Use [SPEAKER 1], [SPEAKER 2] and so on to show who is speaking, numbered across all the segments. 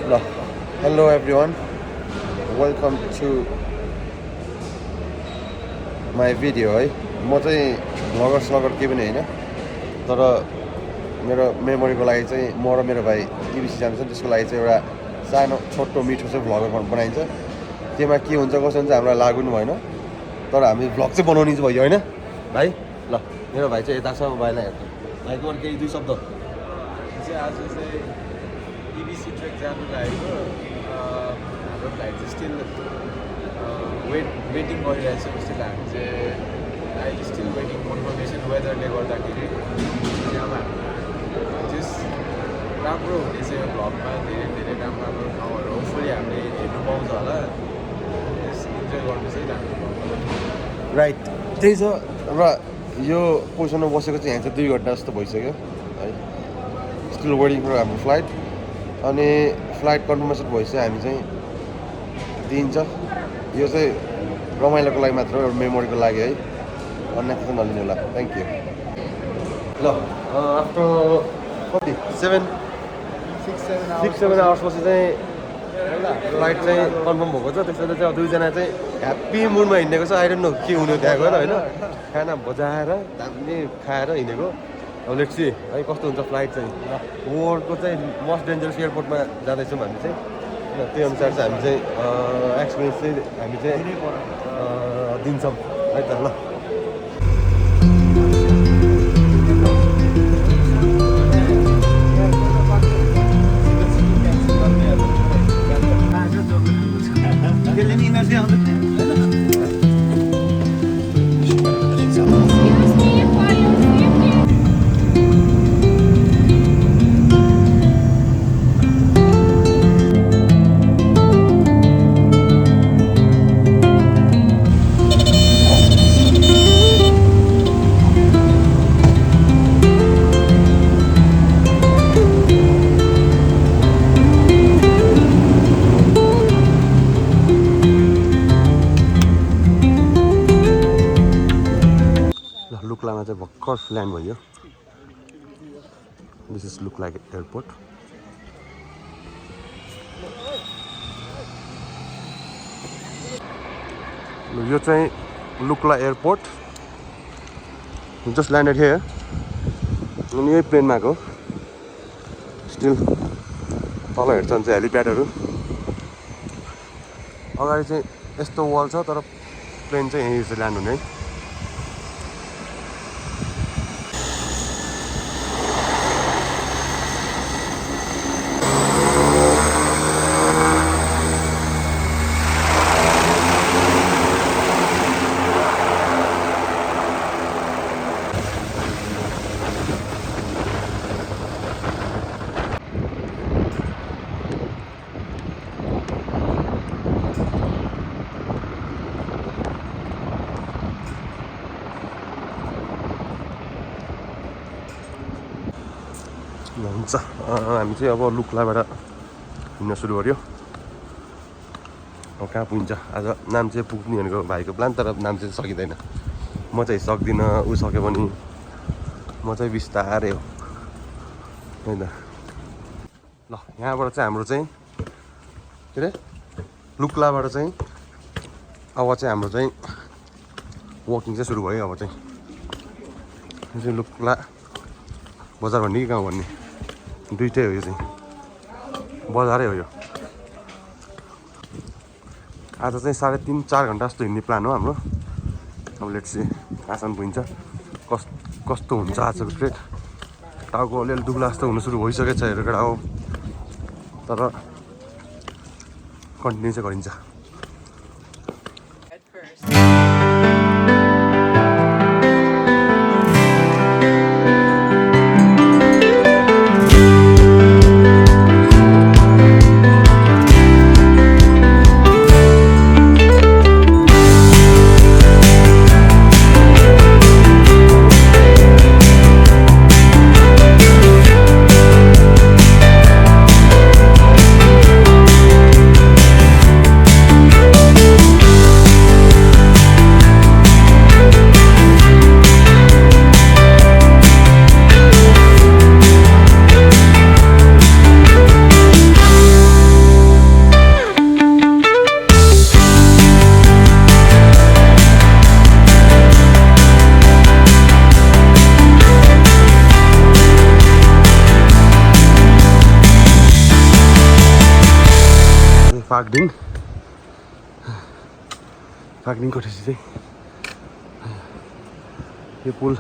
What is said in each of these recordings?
[SPEAKER 1] ल hello everyone welcome to my video है म चाहिँ भ्लगर केही पनि होइन तर मेरो मेमोरीको लागि चाहिँ म र मेरो भाइ टिबिसी जान्छ त्यसको लागि चाहिँ एउटा सानो छोटो मिठो चाहिँ भ्लग बनाइन्छ त्यसमा के हुन्छ कसो हुन्छ हामीलाई लागु पनि भएन तर हामी भ्लग चाहिँ बनाउने चाहिँ भयो होइन भाइ ल मेरो भाइ चाहिँ यता छ भाइलाई हेर्छ भाइको केही दुई शब्द
[SPEAKER 2] आज चाहिँ टिबिसी ट्रेक जानु लागेको हाम्रो फ्लाइट चाहिँ स्टिल वेटिङ गरिरहेको छ जस्तो लाग्छ चाहिँ अहिले स्टिल वेटिङ कन्फर्मेसन वेदरले गर्दाखेरि चाहिँ अब जस राम्रो हुने चाहिँ भ्लगमा धेरै धेरै राम्रो राम्रो ठाउँहरू होपफुली हामीले हेर्नु पाउँछ होला इन्जोय गर्नु चाहिँ राम्रो
[SPEAKER 1] राइट त्यही छ र यो पोजिसनमा बसेको चाहिँ यहाँ चाहिँ 2 घन्टा जस्तो भइसक्यो है स्टिल वेटिङ फर हाम्रो फ्लाइट अनि फ्लाइट कन्फर्मेसन भइसक्यो हामी चाहिँ दिन्छ यो चाहिँ रमाइलोको लागि मात्र एउटा मेमोरीको लागि है अन्य चाहिँ नलिनु होला थ्याङ्क यू ल आफ्टर कति 6-7 आवर्सपछि चाहिँ फ्लाइट चाहिँ कन्फर्म भएको छ त्यसरी चाहिँ अब दुईजना चाहिँ ह्याप्पी मुडमा हिँडेको छ आई डोन्ट नो के हुने त्यहाँ गएर होइन खाना बजाएर दामी खाएर हिँडेको अब लेट्स सी है कस्तो हुन्छ फ्लाइट चाहिँ वर्ल्डको चाहिँ मोस्ट डेन्जरस एयरपोर्टमा जाँदैछौँ हामी चाहिँ त्यही अनुसार चाहिँ हामी चाहिँ एक्सपिरियन्स चाहिँ हामी चाहिँ दिन्छौँ है त ल लुक्लामा चाहिँ भर्खर ल्यान्ड भयो this is look like airport यो चाहिँ Lukla airport just landed here अनि यही प्लेनमा आएको स्टिल तल हेर्छ भने चाहिँ हेलिप्याडहरू अगाडि चाहिँ यस्तो वाल छ तर प्लेन चाहिँ यहीँ चाहिँ ल्यान्ड हुने है हुन्छ हामी चाहिँ अब लुक्लाबाट हिँड्न सुरु गऱ्यो अब कहाँ पुगिन्छ आज नाम चाहिँ पुग्ने भनेको भाइको प्लान तर नाम चाहिँ सकिँदैन म चाहिँ सक्दिनँ ऊ सक्यो भने म चाहिँ बिस्तारै हो होइन ल यहाँबाट चाहिँ हाम्रो चाहिँ के अरे लुक्लाबाट चाहिँ अब चाहिँ हाम्रो चाहिँ वकिङ चाहिँ सुरु भयो अब चाहिँ लुक्ला बजार भन्ने कि गाउँ भन्ने दुइटै हो यो चाहिँ बजारै हो यो आज चाहिँ 3.5-4 घन्टा जस्तो हिँड्ने प्लान हो हाम्रो अब लेट्स सी आसान पुगिन्छ कस्तो हुन्छ आजको ट्रेक टाउको अलिअलि दुब्ला जस्तो हुनु सुरु भइसकेको छ हेरेर हो तर कन्टिन्यू चाहिँ गरिन्छ फागडिङ कटेसी चाहिँ यो पुल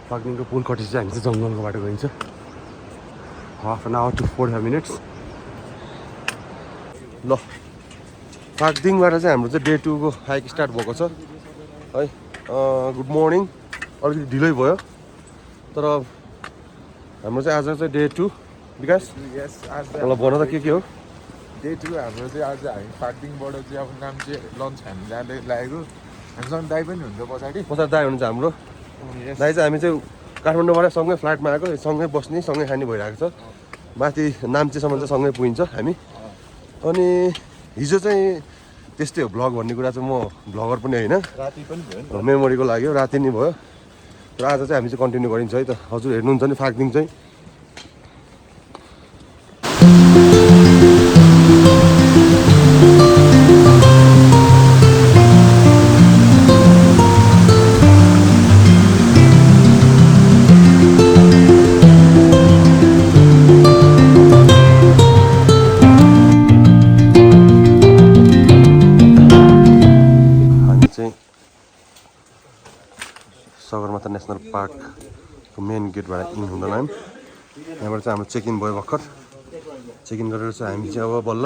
[SPEAKER 1] फागडिङको पुल कटेसी चाहिँ हामी चाहिँ जङ्गलको बाटो गइन्छ 1/2 hour to 45 minutes ल फागडिङबाट चाहिँ हाम्रो चाहिँ डे 2 को हाइक स्टार्ट भएको छ है गुड मर्निङ अलिकति ढिलै भयो तर हाम्रो चाहिँ आज चाहिँ डे 2 विकास
[SPEAKER 2] यस आज
[SPEAKER 1] ल भन त के हो
[SPEAKER 2] डे 2 हाम्रो चाहिँ आज हामी फागडिङबाट चाहिँ अब नाम चाहिँ लन्च खानु जाँदै लागेको हामीसँग दाइ पनि हुन्छ पछाडि
[SPEAKER 1] दाइ हुनुहुन्छ हाम्रो दाइ चाहिँ हामी चाहिँ काठमाडौँबाट सँगै फ्लाइटमा आएको सँगै बस्ने सँगै खाने भइरहेको छ माथि नाम्चीसम्म चाहिँ सँगै पुगिन्छ हामी अनि हिजो चाहिँ त्यस्तै हो भ्लग भन्ने कुरा चाहिँ म भ्लगर पनि होइन
[SPEAKER 2] राति पनि भयो
[SPEAKER 1] मेमोरीको लागि राति नै भयो र आज चाहिँ हामी चाहिँ कन्टिन्यू गरिन्छ है त हजुर हेर्नुहुन्छ नि फागडिङ चाहिँ सगरमाथा नेसनल पार्कको मेन गेटबाट इन हुँदैन यहाँबाट चाहिँ हाम्रो चेक इन भयो भर्खर चेक इन गरेर चाहिँ हामी चाहिँ अब बल्ल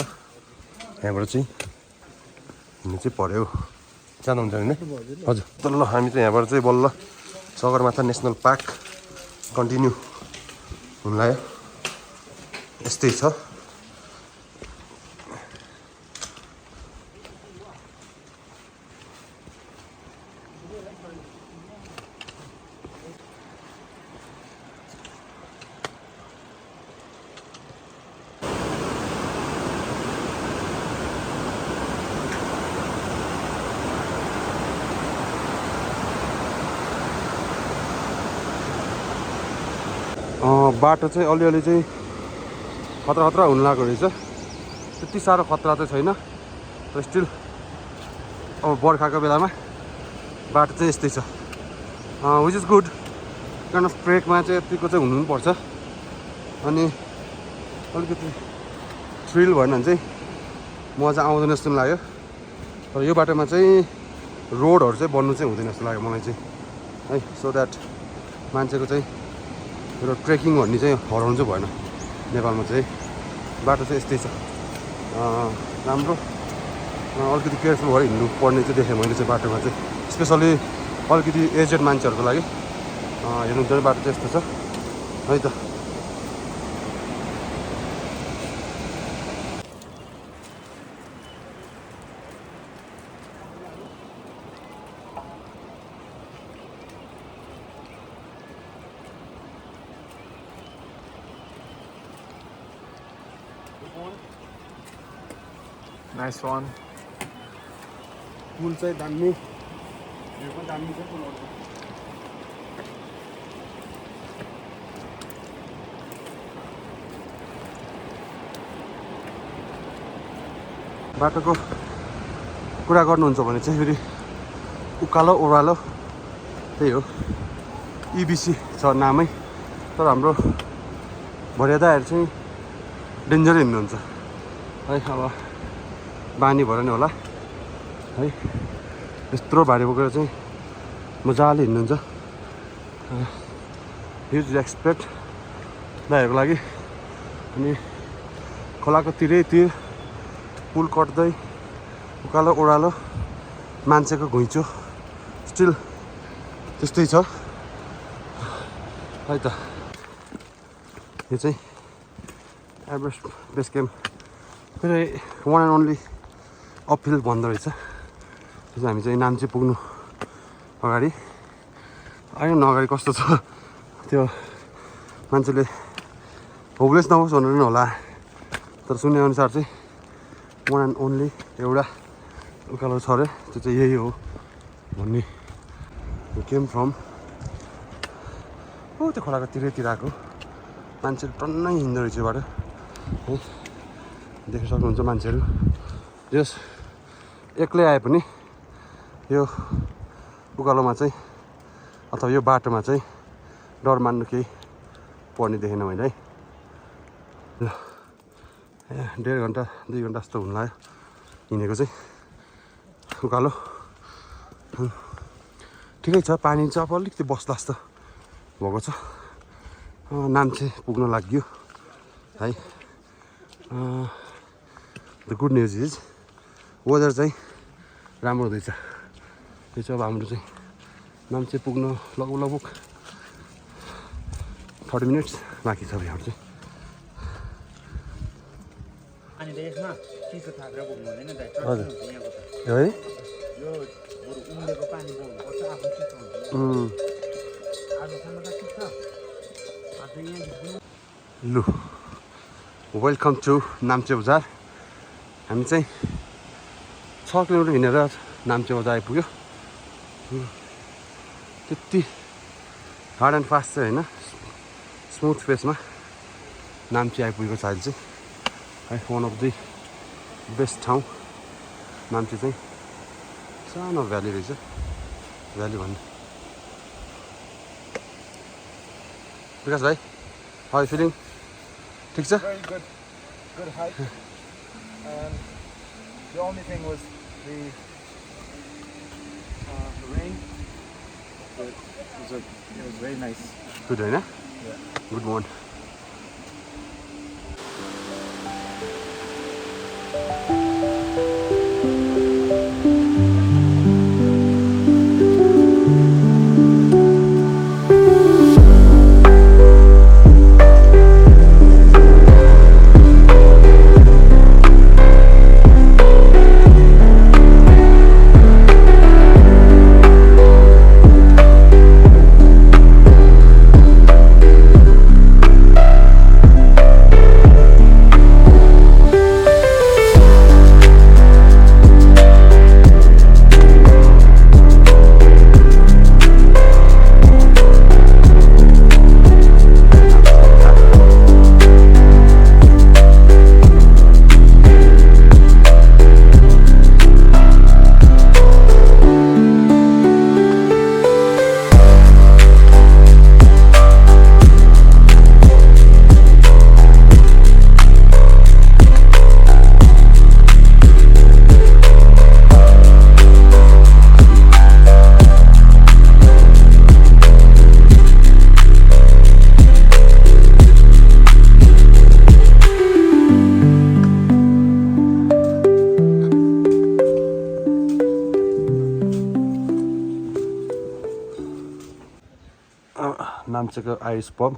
[SPEAKER 1] यहाँबाट चाहिँ हिँड्नु चाहिँ पर्यो जाँदा हुन्छ होइन हजुर तर ल हामी चाहिँ यहाँबाट चाहिँ बल्ल सगरमाथा नेसनल पार्क कन्टिन्यू हुन लाग्यो यस्तै छ बाटो चाहिँ अलिअलि चाहिँ खतरा हुन लागेको रहेछ त्यति साह्रो खतरा चाहिँ छैन तर स्टिल अब बर्खाको बेलामा बाटो चाहिँ यस्तै छ which is good kind of ट्रेकमा चाहिँ यतिको चाहिँ हुनु पनि पर्छ अनि अलिकति थ्रिल भएन भने चाहिँ मजा आउँदैन जस्तो पनि लाग्यो तर यो बाटोमा चाहिँ रोडहरू चाहिँ बन्नु चाहिँ हुँदैन जस्तो लाग्यो मलाई चाहिँ है सो द्याट मान्छेको चाहिँ र ट्रेकिङ भन्ने चाहिँ हराउनु चाहिँ भएन नेपालमा चाहिँ बाटो चाहिँ यस्तै छ राम्रो अलिकति केयरफुल भएर हिँड्नु पर्ने चाहिँ देखेँ मैले चाहिँ बाटोमा चाहिँ स्पेसली अलिकति एजेड मान्छेहरूको लागि हेर्नुहुन्छ भने बाटो चाहिँ यस्तो छ है त
[SPEAKER 2] नाइस वान
[SPEAKER 1] पुल चाहिँ दामी यो पनि दामी छ पुलहरू बाटोको कुरा गर्नुहुन्छ भने चाहिँ फेरि उकालो ओह्रालो त्यही हो इबिसी छ नामै तर हाम्रो भर्यादाहरू चाहिँ डेन्जरै हिँड्नुहुन्छ है अब बानी भएर नि होला है यत्रो भारी बोकेर चाहिँ मजाले हिँड्नुहुन्छ ह्युज रेस्पेक्ट दाइहरूको लागि अनि खोलाको तिरै तिर पुल कट्दै उकालो ओह्रालो मान्छेको घुइँचो स्टिल त्यस्तै छ है त यो चाहिँ एभरेस्ट बेस क्याम्प फेरि वान एन्ड ओन्ली अपहिल भन्दो रहेछ त्यो चाहिँ हामी चाहिँ नाम्ची पुग्नु अगाडि आयो न अगाडि कस्तो छ त्यो मान्छेले होपलेस नहोस् भनेर नि होला तर सुने अनुसार चाहिँ वान एन्ड ओन्ली एउटा उकालो छ अरे त्यो चाहिँ यही हो भन्ने केम फ्रम हो त्यो खोलाको तिरैतिर आएको मान्छेहरू टन्नै हिँड्दो रहेछ बाटो है देख्न सक्नुहुन्छ मान्छेहरू जस एक्लै आए पनि यो उकालोमा चाहिँ अथवा यो बाटोमा चाहिँ डर मान्नु केही पर्ने देखेन मैले है ल 1.5 घन्टा 2 घन्टा जस्तो हुन लाग्यो हिँडेको चाहिँ उकालो ठिकै छ पानी चाहिँ अब अलिकति बस्ला जस्तो भएको छ नाम्चे पुग्न लाग्यो है the good news is whether चाहिँ राम्रो हुँदैछ त्यो चाहिँ अब हाम्रो चाहिँ नाम्चे पुग्न लगभग 30 मिनट्स बाँकी छ यहाँ चाहिँ है लु वेलकम टु नाम्चे बजार हामी चाहिँ 6 किलोमिटर हिँडेर नाम्चे बजार आइपुग्यो त्यति हार्ड एन्ड फास्ट चाहिँ होइन स्मुथ फेसमा नाम्चे आइपुगेको छ अहिले चाहिँ है वान अफ द बेस्ट ठाउँ नाम्चे चाहिँ सानो भ्याली रहेछ भ्याली भन्नु विकास भाइ हाउ यु फिलिङ ठिक छ
[SPEAKER 2] Very good hike. And the only thing was the rain. But it was very nice.
[SPEAKER 1] Good होइन गुड वान नाम्चेको आइस पम्प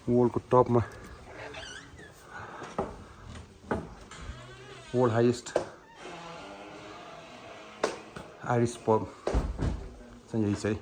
[SPEAKER 1] वर्ल्डको टपमा वर्ल्ड हाइएस्ट आइरिस पम्प चाहिँ यही चाहिँ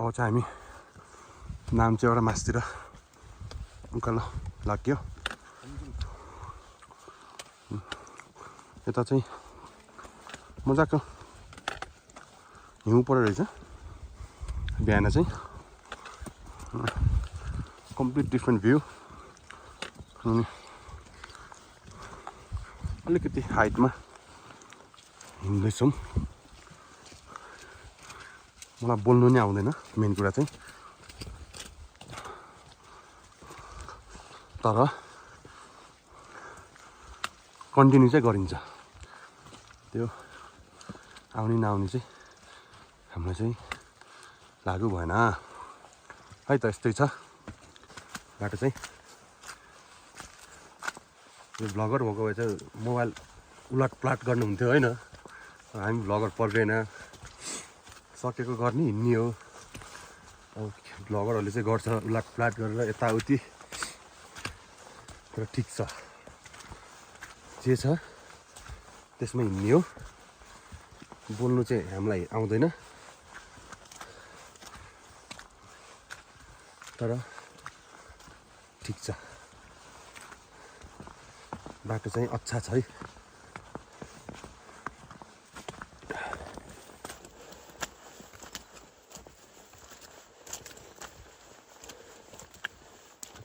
[SPEAKER 1] अब चाहिँ हामी नाम्चेबाट मास्तिर उकालो लाग्यो यता चाहिँ मजाको हिउँ परेको रहेछ बिहान चाहिँ कम्प्लिट डिफ्रेन्ट भ्यू अनि अलिकति हाइटमा हिँड्दैछौँ मलाई बोल्नु नै आउँदैन मेन कुरा चाहिँ तर कन्टिन्यू चाहिँ गरिन्छ त्यो आउने नआउने चाहिँ हामीलाई चाहिँ लागु भएन है त यस्तै छ बाटो चाहिँ यो भ्लगर भएको भए चाहिँ मोबाइल उलटपलट गर्नुहुन्थ्यो होइन हामी भ्लगर पर्दैन सकेको गर्ने हिँड्ने हो अब भ्लगरहरूले चाहिँ गर्छ उलटपलट गरेर यताउति तर ठिक छ जे छ त्यसमा हिँड्ने हो बोल्नु चाहिँ हामीलाई आउँदैन तर ठिक छ बाटो चाहिँ अच्छा छ है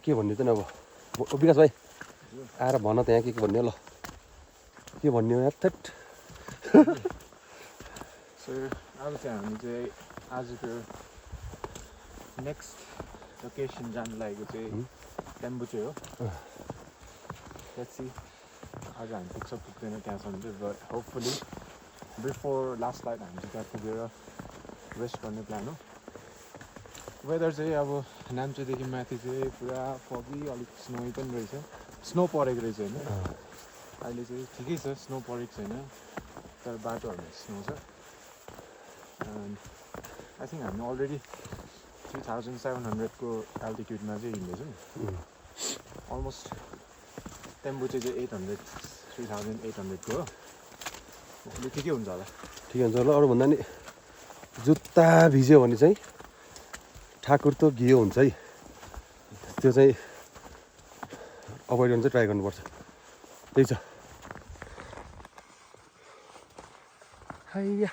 [SPEAKER 1] के भन्ने त अब विकास भाइ आएर भन त यहाँ के भन्ने ल के भन्ने हो यार थेट
[SPEAKER 2] सो अब चाहिँ हामी चाहिँ आजको नेक्स्ट लोकेसन जानु लागेको चाहिँ टेम्बुचे हो लेट्स सी आज हामी पुग्छ पुग्दैन त्यहाँसम्म चाहिँ but hopefully before last night हामी चाहिँ त्यहाँ पुगेर रेस्ट गर्ने प्लान हो वेदर चाहिँ अब नाम्चेदेखि माथि चाहिँ पुरा फगी अलिक स्नोई पनि रहेछ स्नो परेको रहेछ होइन अहिले चाहिँ ठिकै छ स्नो परेको छैन तर बाटोहरूमा स्नो छ आई थिङ्क हामी अलरेडी 3700 को एल्टिट्युडमा चाहिँ हिँड्दैछौँ अलमोस्ट टेम्बुचे चाहिँ 3800 को हो ठिकै हुन्छ होला
[SPEAKER 1] ठिकै हुन्छ होला अरू भन्दा नि जुत्ता भिज्यो भने चाहिँ ठाकुर त घियो हुन्छ है त्यो चाहिँ अभोइड गर्न चाहिँ ट्राई गर्नुपर्छ त्यही छ हैया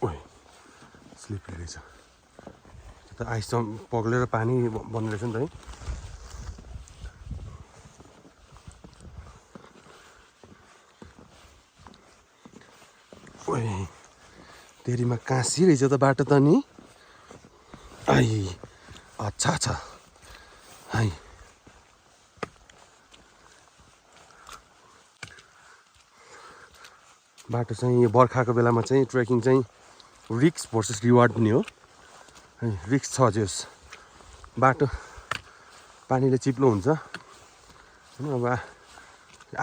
[SPEAKER 1] ओइ स्लिपी रहेछ त आइस पग्लेर पानी बन्ने रहेछ नि त है ओइ तेरीमा काँसी रहेछ त बाटो त नि आई अच्छा छ है बाटो चाहिँ यो बर्खाको बेलामा चाहिँ ट्रेकिङ चाहिँ रिस्क भर्सेस रिवार्ड पनि हो है रिस्क छ जोस् बाटो पानीले चिप्लो हुन्छ होइन अब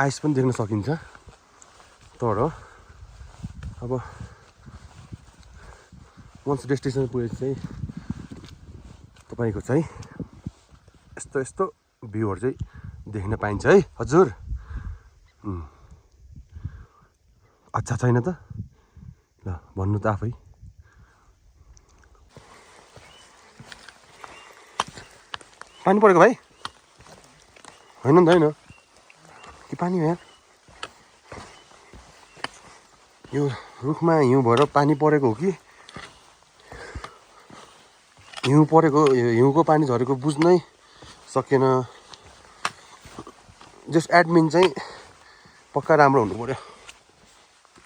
[SPEAKER 1] आइस पनि देख्न सकिन्छ तर अब वन्स डेस्टिनेसन पुगेपछि चाहिँ तपाईँको चाहिँ यस्तो यस्तो भ्यूहरू चाहिँ देख्न पाइन्छ है हजुर अच्छा छैन त ल भन्नु त आफै पानी परेको भाइ होइन नि त होइन के पानी हो यहाँ यो रुखमा हिउँ भएर पानी परेको हो कि हिउँ परेको हिउँको पानी झरेको बुझ्नै सकेन जस्ट एडमिन चाहिँ पक्का राम्रो हुनु पऱ्यो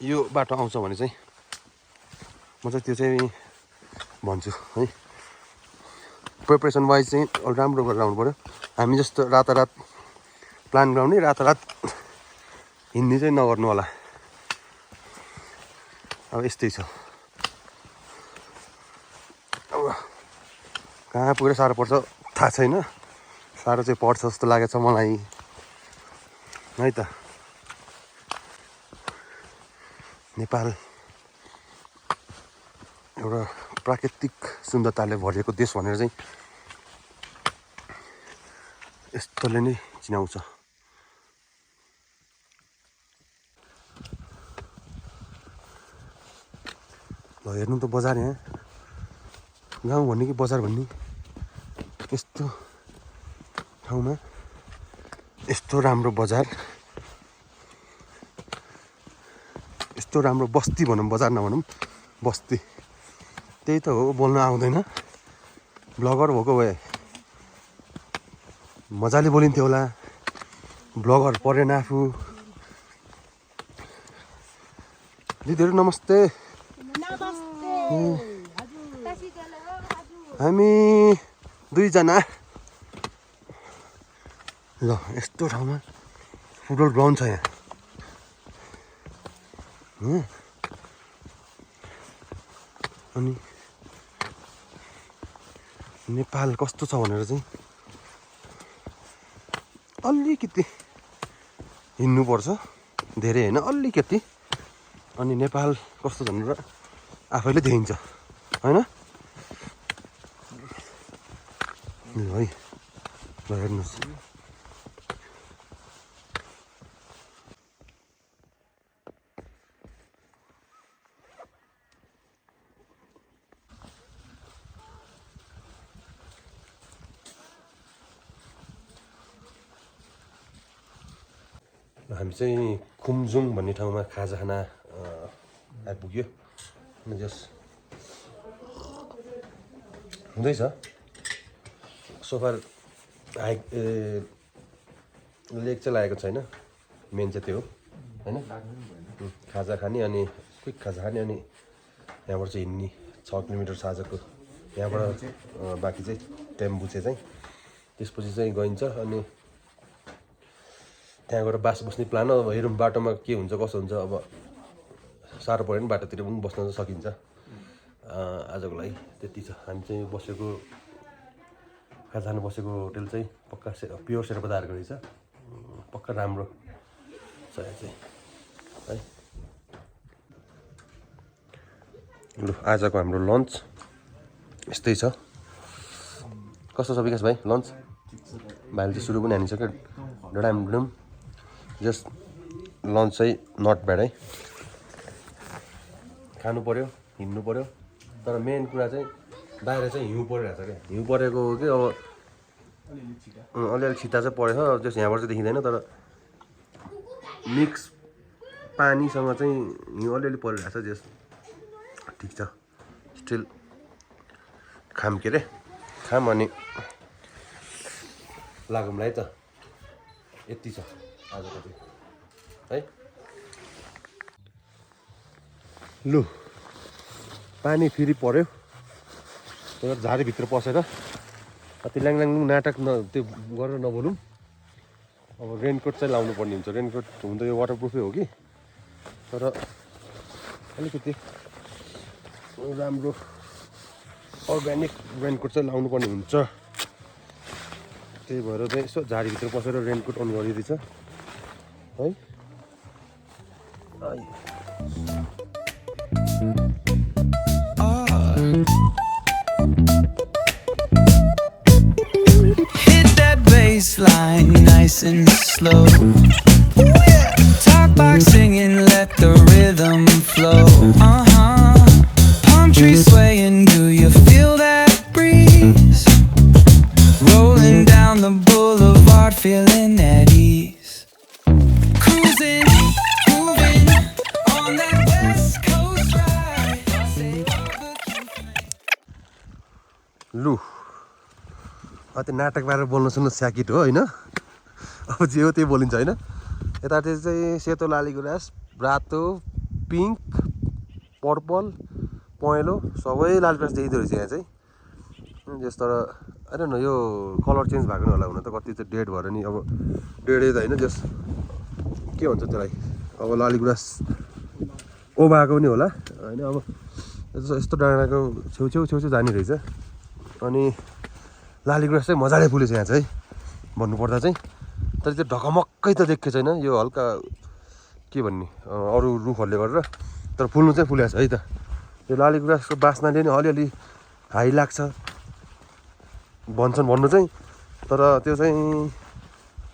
[SPEAKER 1] यो बाटो आउँछ भने चाहिँ म चाहिँ त्यो चाहिँ भन्छु है प्रिपरेसन वाइज चाहिँ राम्रो गरेर आउनु पऱ्यो हामी जस्तो रातारात प्लान गराउने रातारात हिँड्ने चाहिँ नगर्नु होला अब यस्तै छ अब कहाँ पुगेर साह्रो पर्छ थाहा छैन साह्रो चाहिँ पर्छ जस्तो लागेको छ मलाई है त नेपाल एउटा प्राकृतिक सुन्दरताले भरिएको देश भनेर चाहिँ यस्तोले नै चिनाउँछ। ल हेर्नु त बजार यहाँ गाउँ भन्ने कि बजार भन्ने यस्तो ठाउँमा यस्तो राम्रो बजार, यस्तो राम्रो बस्ती भनौँ, बजार नभनौँ बस्ती। त्यही त हो, बोल्न आउँदैन, ब्लगर भएको भए मजाले बोलिन्थ्यो होला। ब्लगर परेन आफू। दिदीहरू नमस्ते। हामी 2 जना। ल यस्तो ठाउँमा फुटबल ग्राउन्ड छ यहाँ। अनि नेपाल कस्तो छ भनेर चाहिँ अलिकति हिँड्नुपर्छ, धेरै होइन अलिकति, अनि नेपाल कस्तो छ भनेर आफैले देखिन्छ होइन। है ल हेर्नुहोस्, हामी चाहिँ खुम्जुङ भन्ने ठाउँमा खाजा खान आइपुग्यो। जस हुँदैछ सोफार हाइक लेक चाहिँ लागेको छैन, मेन चाहिँ त्यो हो होइन। खाजा खाने अनि क्विक खाजा खाने अनि यहाँबाट चाहिँ हिँड्ने 6 किलोमिटर छ आजको। यहाँबाट बाँकी चाहिँ टेम्बुचे चाहिँ त्यसपछि चाहिँ गइन्छ। अनि त्यहाँ गएर बास बस्ने प्लान हो। अब हेरौँ बाटोमा के हुन्छ कसो हुन्छ। अब साह्रो पऱ्यो भने बाटोतिर पनि बस्न सकिन्छ। आजको लागि त्यति छ। हामी चाहिँ बसेको खाजा खानु बसेको होटल चाहिँ पक्का प्योर शेर्पादारको रहेछ, पक्का राम्रो छ यहाँ चाहिँ है। लु आजको हाम्रो लन्च यस्तै छ। कस्तो छ विकास भाइ लन्च? भाइले चाहिँ सुरु पनि हानिसक्यो डडाम। जस्ट लन्च चाहिँ नट ब्याड है। खानु पऱ्यो, हिँड्नु पऱ्यो, तर मेन कुरा चाहिँ बाहिर चाहिँ हिउँ परिरहेछ क्या। हिउँ परेको हो कि अब अलिअलि छिटा चाहिँ परेछ। जस यहाँबाट चाहिँ देखिँदैन, तर मिक्स पानीसँग चाहिँ हिउँ अलिअलि परिरहेछ। जस ठिक छ, स्टिल खाम के अरे खाम अनि लागौँला है त। यति छ आजको चाहिँ है। लु पानी फेरि पर्यो, त्यो झाडीभित्र पसेर कति ल्याङल्याङ नाटक त्यो गरेर नबोलौँ। अब रेनकोट चाहिँ लाउनु पर्ने हुन्छ। रेनकोट हुन त यो वाटरप्रुफै हो कि, तर अलिकति राम्रो अर्ग्यानिक रेनकोट चाहिँ लाउनु पर्ने हुन्छ। त्यही भएर चाहिँ यसो झाडीभित्र पसेर रेनकोट अन गरिरहेछ है।
[SPEAKER 3] Hit that baseline nice and slow. Talk box singing, let the rhythm flow. Palm trees swaying, do you feel that breeze? Rolling down the boulevard, feeling at ease. Cruising, moving on that West Coast ride.
[SPEAKER 1] लु त्यो नाटक पारेर बोल्न सुन्नु स्याकिट हो होइन। अब जे हो त्यही बोलिन्छ होइन। यतातिर चाहिँ सेतो लालीगुराँस, रातो, पिङ्क, पर्पल, पहेँलो सबै लालगुराँस देखिँदो रहेछ यहाँ चाहिँ। जस तर होइन न यो कलर चेन्ज भएको नि होला। हुन त कति चाहिँ डेड भएर नि, अब डेडै त होइन, जस के भन्छ त्यसलाई, अब लालीगुराँस ओभाएको पनि होला होइन। अब यस्तो डाँडाको छेउछेउ जाने रहेछ। अनि लालीगुराँस चाहिँ मजाले फुलेछ यहाँ चाहिँ भन्नुपर्दा चाहिँ। तर त्यो ढकमक्कै त देखेको छैन, यो हल्का के भन्ने अरू रुखहरूले गरेर, तर फुल्नु चाहिँ फुलेको छ है त। यो लालीगुराँसको बास्नाले नि अलिअलि हाई लाग्छ भन्छन् भन्नु चाहिँ। तर त्यो चाहिँ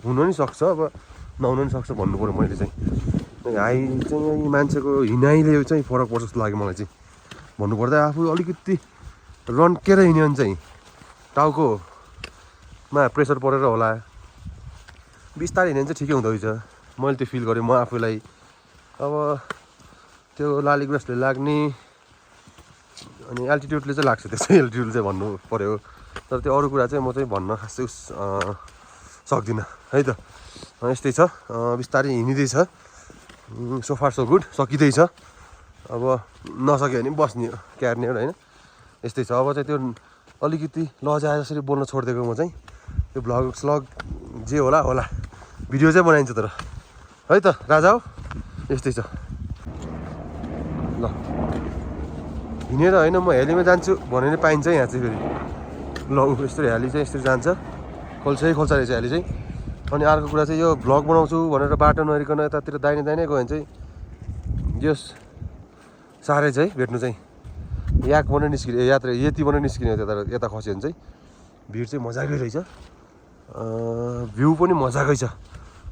[SPEAKER 1] हुन नि सक्छ, अब नहुन नि सक्छ भन्नु पऱ्यो मैले चाहिँ। हाइट चाहिँ मान्छेको हिँडाइले चाहिँ फरक पर्छ जस्तो लाग्यो मलाई चाहिँ। भन्नुपर्दा आफू अलिकति रन्केर हिँड्यो भने चाहिँ टाउकोमा प्रेसर परेर होला, बिस्तारै हिँड्यो भने चाहिँ ठिकै हुँदो रहेछ। मैले त्यो फिल गरेँ म आफूलाई। अब त्यो लाली गुराँसले लाग्ने अनि एल्टिट्युडले चाहिँ लाग्छ, त्यसै एल्टिट्युड चाहिँ भन्नु पऱ्यो। तर त्यो अरू कुरा चाहिँ म चाहिँ भन्न खासै सक्दिनँ है त। यस्तै छ, बिस्तारै हिँडिँदैछ। सो फार सो गुड, सकिँदैछ। अब नसक्यो भने बस्ने क्यार्ने होइन, यस्तै छ। अब चाहिँ त्यो अलिकति लजाएर जसरी बोल्न छोडिदिएको म चाहिँ, त्यो भ्लग स्लग जे होला होला, भिडियो चाहिँ बनाइन्छ तर है त राजा हो। यस्तै छ ल। हिँडेर होइन म हेलीमा जान्छु भने नि पाइन्छ यहाँ चाहिँ फेरि। ल यस्तो हेली चाहिँ यसरी जान्छ, खोल्छै खोल्छ रहेछ हेली चाहिँ। अनि अर्को कुरा चाहिँ यो भ्लग बनाउँछु भनेर बाटो नहेरिकन यतातिर दाहिने दाहिने गयो भने चाहिँ यस साह्रै चाहिँ भेट्नु चाहिँ याक बनाइ निस्किने यात्रा यति बनाइ निस्किने यता खस्यो भने चाहिँ भिड चाहिँ मजाकै रहेछ। भ्यू पनि मजाकै छ,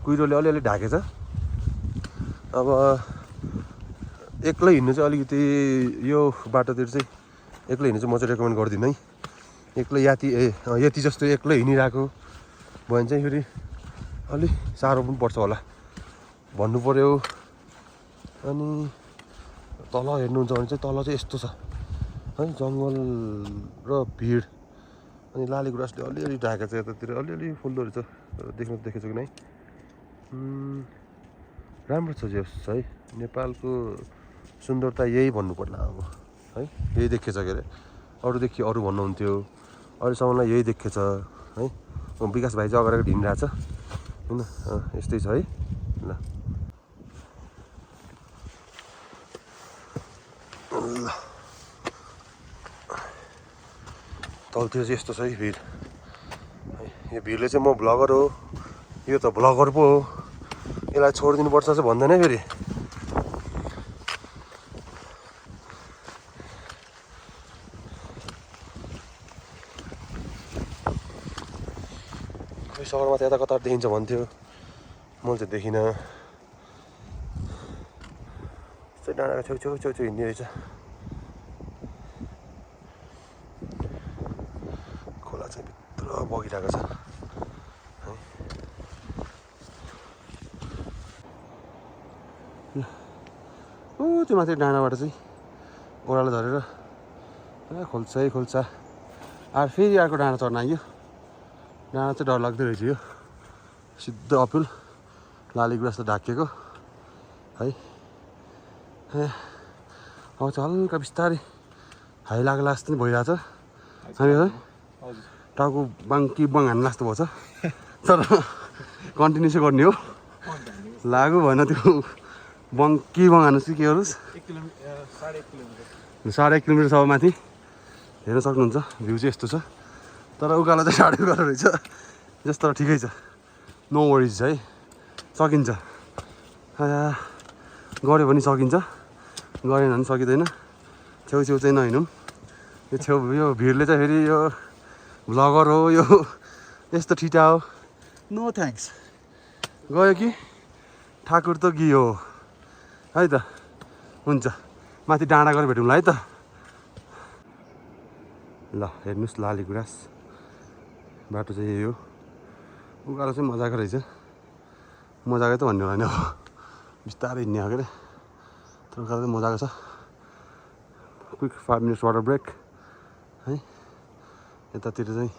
[SPEAKER 1] कुहिरोले अलिअलि ढाकेछ। अब एक्लै हिँड्नु चाहिँ अलिकति यो बाटोतिर चाहिँ एक्लै हिँड्नु चाहिँ म चाहिँ रेकमेन्ड गर्दिनँ है। एक्लै यति जस्तो एक्लै हिँडिरहेको भयो भने चाहिँ फेरि अलिक साह्रो पनि पर्छ होला भन्नु पऱ्यो। अनि तल हेर्नुहुन्छ भने चाहिँ तल चाहिँ यस्तो छ है, जङ्गल र भिड। अनि लाली गुराँसले अलिअलि ढाकेको छ, यतातिर अलिअलि फुल्दो रहेछ, देखेको छु कि नै। राम्रो छ जे होस् है, नेपालको सुन्दरता यही भन्नु पर्ला अब है। यही देखेछ के अरे, अरू देखि अरू भन्नुहुन्थ्यो, अहिलेसम्मलाई यही देखेछ है। विकास भाइ चाहिँ अगाडि हिँडिरहेको छ होइन, यस्तै छ है। ल ल तलतिर चाहिँ यस्तो छ है भिड। यो भिडले चाहिँ म भ्लगर हो, यो त भ्लगर पो हो, यसलाई छोडिदिनुपर्छ चाहिँ भन्दैन फेरि। खोइ सहरमा त यता कता देखिन्छ भन्थ्यो, मैले चाहिँ देखिनँ। यस्तै डाँडाको छेउछेउ हिँड्ने रहेछ। खोला चाहिँ भित्र बगिरहेको छ है। त्यो माथि डाँडाबाट चाहिँ ओह्रालो झरेर खोल्छ फेरि अर्को डाँडा चढ्न आइयो। डाँडा चाहिँ डर लाग्दो रहेछ यो, सिधै अपिल लाली गुराँसले ढाकिएको है। अब चाहिँ हल्का बिस्तारै हाई लागेला जस्तो नि भइरहेछ हामी है। टाउको बाङ्की बाङ हान्नु जस्तो भएको छ, तर कन्टिन्यू चाहिँ गर्ने हो। लागु भएन त्यो बङ्की बाङ हान्नुहोस् कि के गर्नुहोस्। 1.5 किलोमिटर छ माथि, हेर्न सक्नुहुन्छ। भ्यू चाहिँ यस्तो छ, तर उकालो चाहिँ 1.5 रहेछ जस्तो, ठिकै छ, नो वरिज है। सकिन्छ, गऱ्यो भने सकिन्छ, गरेन भने सकिँदैन। छेउछेउ चाहिँ नहिँडौँ, यो भिडले चाहिँ फेरि यो भ्लगर हो यो यस्तो ठिटा हो, नो थ्याङ्क्स। गयो कि ठाकुर त गयो है त। हुन्छ, माथि डाँडा गएर भेटौँला है त। ल हेर्नुहोस् लाली गुराँस बाटो चाहिँ यही हो। उकालो चाहिँ मजाको रहेछ, मजाकै त भन्ने होइन, बिस्तारै हिँड्ने हो के अरे। तर उकालो चाहिँ मजाको छ। क्विक 5 मिनट्स वाटर ब्रेक है। यतातिर चाहिँ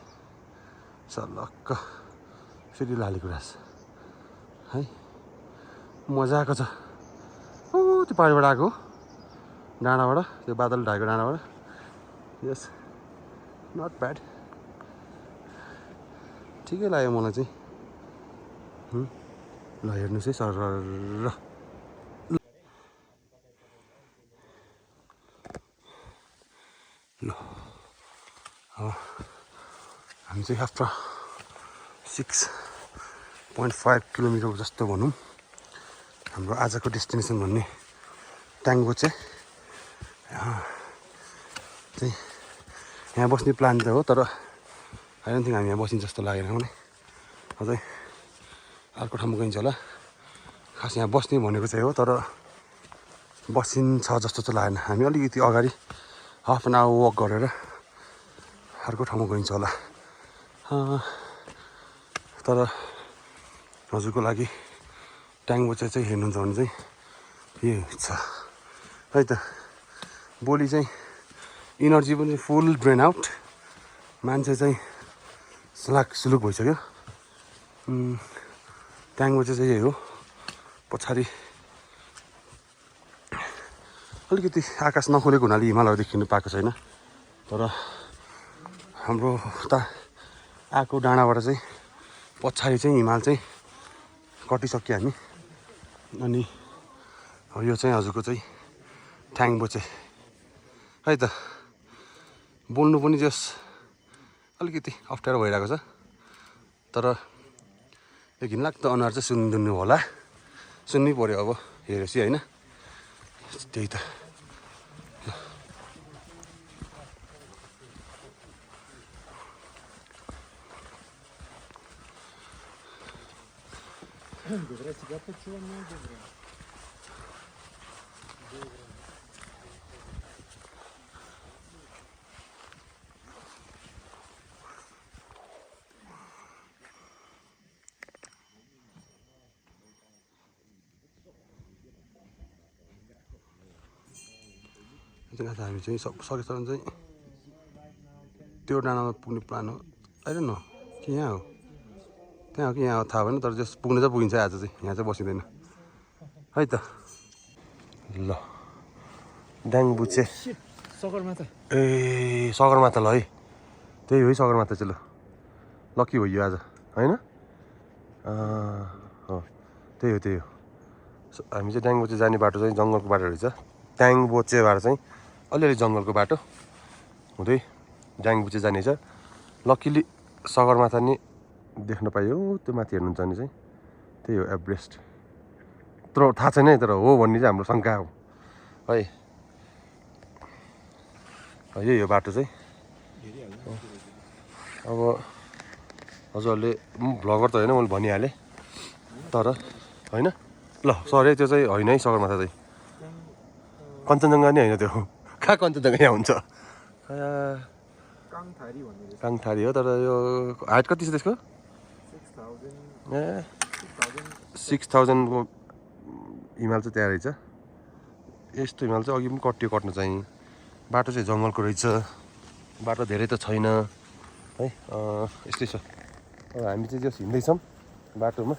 [SPEAKER 1] सलक्क फेरि लाली गुराँस है, मजाको छ। त्यो पारिबाट आएको डाँडाबाट, त्यो बादल ढाकेको डाँडाबाट। यस, नट ब्याड, ठिकै लाग्यो मलाई चाहिँ। ल हेर्नुहोस् है सर र ल हामी चाहिँ आफ्टर 6.5 किलोमिटर जस्तो भनौँ हाम्रो आजको डेस्टिनेसन भन्ने टाङ्गो चाहिँ यहाँ बस्ने प्लान त हो, तर
[SPEAKER 4] आई डोन्ट थिङ्क हामी यहाँ बसिन्छ जस्तो लागेन भने अझै अर्को ठाउँमा गइन्छ होला खास यहाँ बस्ने भनेको चाहिँ हो तर बसिन्छ जस्तो चाहिँ लागेन हामी अलिकति अगाडि हाफ एन आवर वक गरेर अर्को ठाउँमा गइन्छ होला तर हजुरको लागि ट्याङबोचे चाहिँ हेर्नुहुन्छ भने चाहिँ यही छ है त भोलि चाहिँ इनर्जी पनि फुल ड्रेन आउट मान्छे चाहिँ सुलुक भइसक्यो ट्याङबोचे चाहिँ यही हो पछाडि अलिकति आकाश नखोलेको हुनाले हिमालहरू देखिनु पाएको छैन तर हाम्रो उता आएको डाँडाबाट चाहिँ पछाडि चाहिँ हिमाल चाहिँ कटिसक्यो हामी अनि यो चाहिँ हजुरको चाहिँ ट्याङबोचे है त बोल्नु पनि जस अलिकति अप्ठ्यारो भइरहेको छ तर यो घिनलाग्दो अनुहार चाहिँ सुनिदिनु होला सुन्नै पऱ्यो अब हेरेपछि होइन त्यही त हामी चाहिँ सकेसम्म चाहिँ त्यो डाँडामा पुग्ने प्लान हो होइन न कि यहाँ हो त्यहाँ हो कि यहाँ थाहा भएन तर जस पुग्नु चाहिँ पुगिन्छ आज चाहिँ यहाँ चाहिँ बसिँदैन है त ल ड्याङबुचे
[SPEAKER 2] सगरमाथा
[SPEAKER 4] ए सगरमाथा ल है त्यही हो है सगरमाथा चाहिँ ल लकी हो यो आज होइन त्यही हो हामी चाहिँ ड्याङबुचे जाने बाटो चाहिँ जङ्गलको बाटो रहेछ ड्याङबोचेबाट चाहिँ अलिअलि जङ्गलको बाटो हुँदै ड्याङबुचे जाने छ लकिली सगरमाथा नि देख्न पाइयो त्यो माथि हेर्नुहुन्छ भने चाहिँ त्यही हो एभरेस्ट तर थाहा छैन है तर हो भन्ने चाहिँ हाम्रो शङ्का हो है यही हो बाटो चाहिँ अब हजुरहरूले भ्लगर त होइन मैले भनिहालेँ तर होइन ल सरी त्यो चाहिँ होइन है सगरमाथा चाहिँ कञ्चनजङ्घा नि होइन त्यो कहाँ कञ्चनजङ्घा यहाँ हुन्छ काङथारी हो तर यो हाइट कति छ त्यसको 6000को हिमाल चाहिँ त्यहाँ रहेछ यस्तो हिमाल चाहिँ अघि पनि कट्नु चाहिँ बाटो चाहिँ जङ्गलको रहेछ बाटो धेरै त छैन है यस्तै छ अब हामी चाहिँ जस हिँड्दैछौँ बाटोमा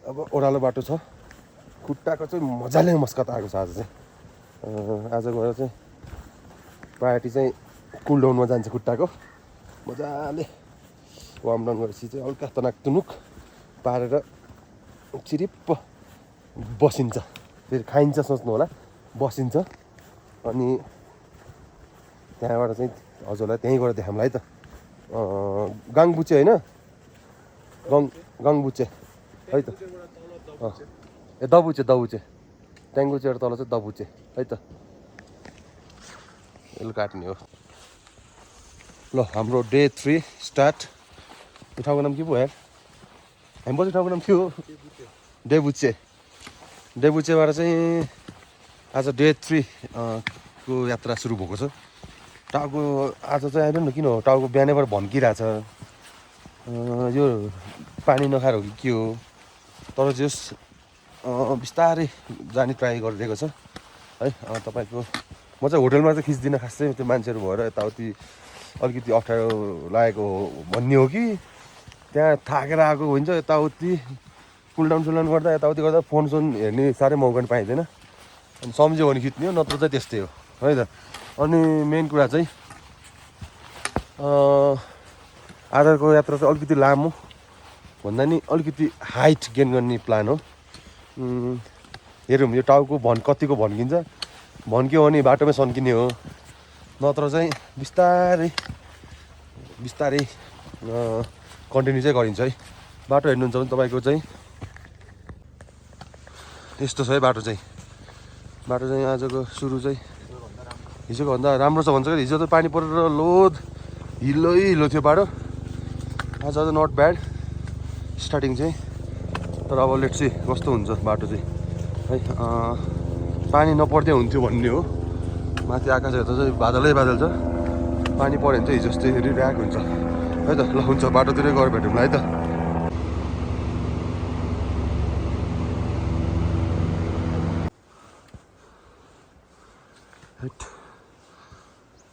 [SPEAKER 4] अब ओह्रालो बाटो छ खुट्टाको चाहिँ मजाले मस्कत आएको छ आज चाहिँ आज गएर चाहिँ प्रायोरिटी चाहिँ कुल डाउनमा जान्छ खुट्टाको मजाले वार्म डाउन गरेपछि चाहिँ हल्का तनाक तुनुक पारेर चिरिप्प बसिन्छ फेरि खाइन्छ सोच्नु होला बसिन्छ अनि त्यहाँबाट चाहिँ हजुरलाई त्यहीँ गएर देखाउँला है त गाङबुचे होइन गाङबुचे है त ए दबुचे ट्याङबुचेबाट तल चाहिँ दबुचे है त यसले काट्ने हो ल हाम्रो डे 3 स्टार्ट यो ठाउँको नाम के पो यार हामी बस्ने ठाउँको नाम के हो डेबुचेबाट चाहिँ आज डे 3 को यात्रा सुरु भएको छ टाउको आज चाहिँ आइरहनु न किन हो टाउको बिहानैबाट भन्किरहेछ यो पानी नखाएर हो कि के हो तर जस बिस्तारै जाने ट्राई गरिदिएको छ है तपाईँको म चाहिँ होटलमा चाहिँ खिच्दिनँ खास चाहिँ त्यो मान्छेहरू भएर यताउति अलिकति अप्ठ्यारो लागेको भन्ने हो कि त्यहाँ थाकेर आएको हुन्छ यताउति कुलडाउन गर्दा यताउति गर्दा फोन हेर्ने साह्रै मौका पनि पाइँदैन अनि सम्झ्यो भने खिच्ने हो नत्र चाहिँ त्यस्तै हो है त अनि मेन कुरा चाहिँ आजको यात्रा चाहिँ अलिकति लामो भन्दा नि अलिकति हाइट गेन गर्ने प्लान हो हेरौँ यो टाउको कतिको भन्किन्छ भन्क्यो भने बाटोमै सन्किने हो नत्र चाहिँ बिस्तारै कन्टिन्यू चाहिँ गरिन्छ है बाटो हेर्नुहुन्छ भने तपाईँको चाहिँ यस्तो छ है बाटो चाहिँ आजको सुरु चाहिँ हिजोको भन्दा राम्रो छ भन्छ हिजो त पानी परेर लोद हिलो थियो बाटो
[SPEAKER 1] आज अझ नट ब्याड स्टार्टिङ चाहिँ। तर अब लेट चाहिँ कस्तो हुन्छ बाटो चाहिँ है। पानी नपर्दै हुन्थ्यो भन्ने हो। माथि आकाश हेर्दा चाहिँ बादलै बादल छ। पानी पऱ्यो भने चाहिँ हिजो जस्तै रिऱ्याक हुन्छ है त। ल हुन्छ, बाटोतिरै गएर भेटौँला है त। हैट,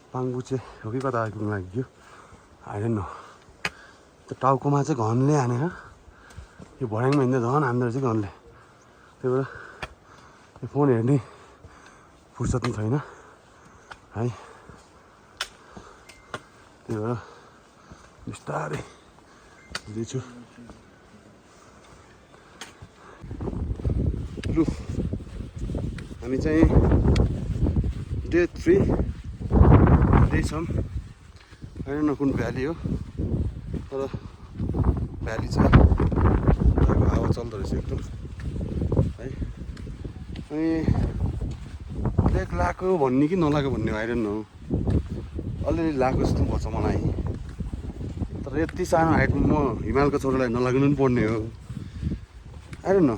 [SPEAKER 1] पाङबुचे हो कि कता आइपुग्नु लाग्यो आइरहनु न। त्यो टाउकोमा चाहिँ घनले हानेर यो भर्याङमा हिँड्दा झन् हान्दो रहेछ घनले। त्यही भएर यो फोन हेर्ने फुर्सद पनि छैन है। त्यही भएर बिस्तारै हिँड्दैछु। लु हामी चाहिँ डे 3 हिँड्दैछौँ। होइन न कुन भ्याली हो, तर भ्याली चाहिँ हावा चल्दो रहेछ एकदम है। अनि ब्रेक लगाएको भन्ने कि नलाएको भन्ने हो, आइरहनु हो। अलिअलि लगाएको जस्तो पनि पर्छ मलाई। तर यति सानो हाइटमा म हिमालको छोरालाई नलाग्नु पनि पर्ने हो, आइरहनु।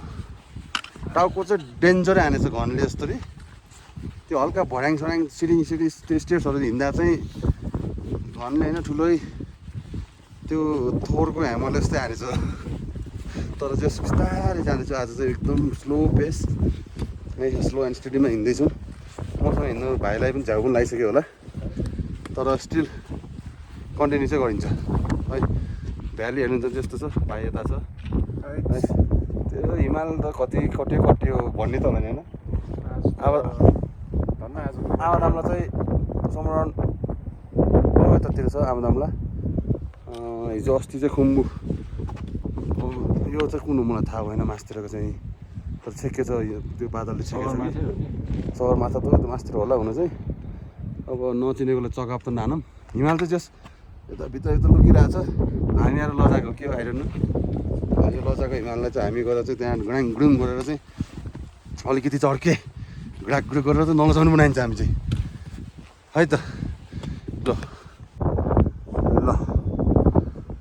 [SPEAKER 1] टाउको चाहिँ डेन्जरै हानेछ घनले जस्तरी। त्यो हल्का भर्याङ सर्याङ सिडी त्यो स्टेप्सहरू हिँड्दा चाहिँ घनले होइन ठुलै त्यो थोरको ह्यामरले जस्तै हानेछ। तर चाहिँ बिस्तारै जाँदैछु आज चाहिँ एकदम स्लो पेस है। स्लो एन्ड स्टेडीमा हिँड्दैछु। मसँग हिँड्नु भाइलाई पनि झ्याउ पनि लगाइसक्यो होला, तर स्टिल कन्टिन्यू चाहिँ गरिन्छ है। भ्याली हेर्नु त त्यस्तो छ, भाइ यता छ है। त्यो हिमाल त कति कटियो भन्ने त हुँदैन होइन। अब आमादामला चाहिँ समराउन्ड यतातिर छ आमादामला। हिजो अस्ति चाहिँ खुम्बु, यो चाहिँ कुन हो मलाई थाहा भएन, मासतिरको चाहिँ। तर छेकेछ यो, त्यो बादलले छेकेछ कि सगरमाथा त मासतिर होला हुन चाहिँ। अब नचिनेकोलाई चकाप त नानौँ। हिमाल चाहिँ जस यता भित्र लुकिरहेछ। हामी आएर लजाएको के हो आइरहनु। यो लजाको हिमाललाई चाहिँ हामी गएर चाहिँ त्यहाँ गुडाङ गुडुङ गरेर चाहिँ अलिकति चर्के घुडाक घुडुक गरेर चाहिँ नलजाउनु बनाइन्छ हामी चाहिँ है त। ल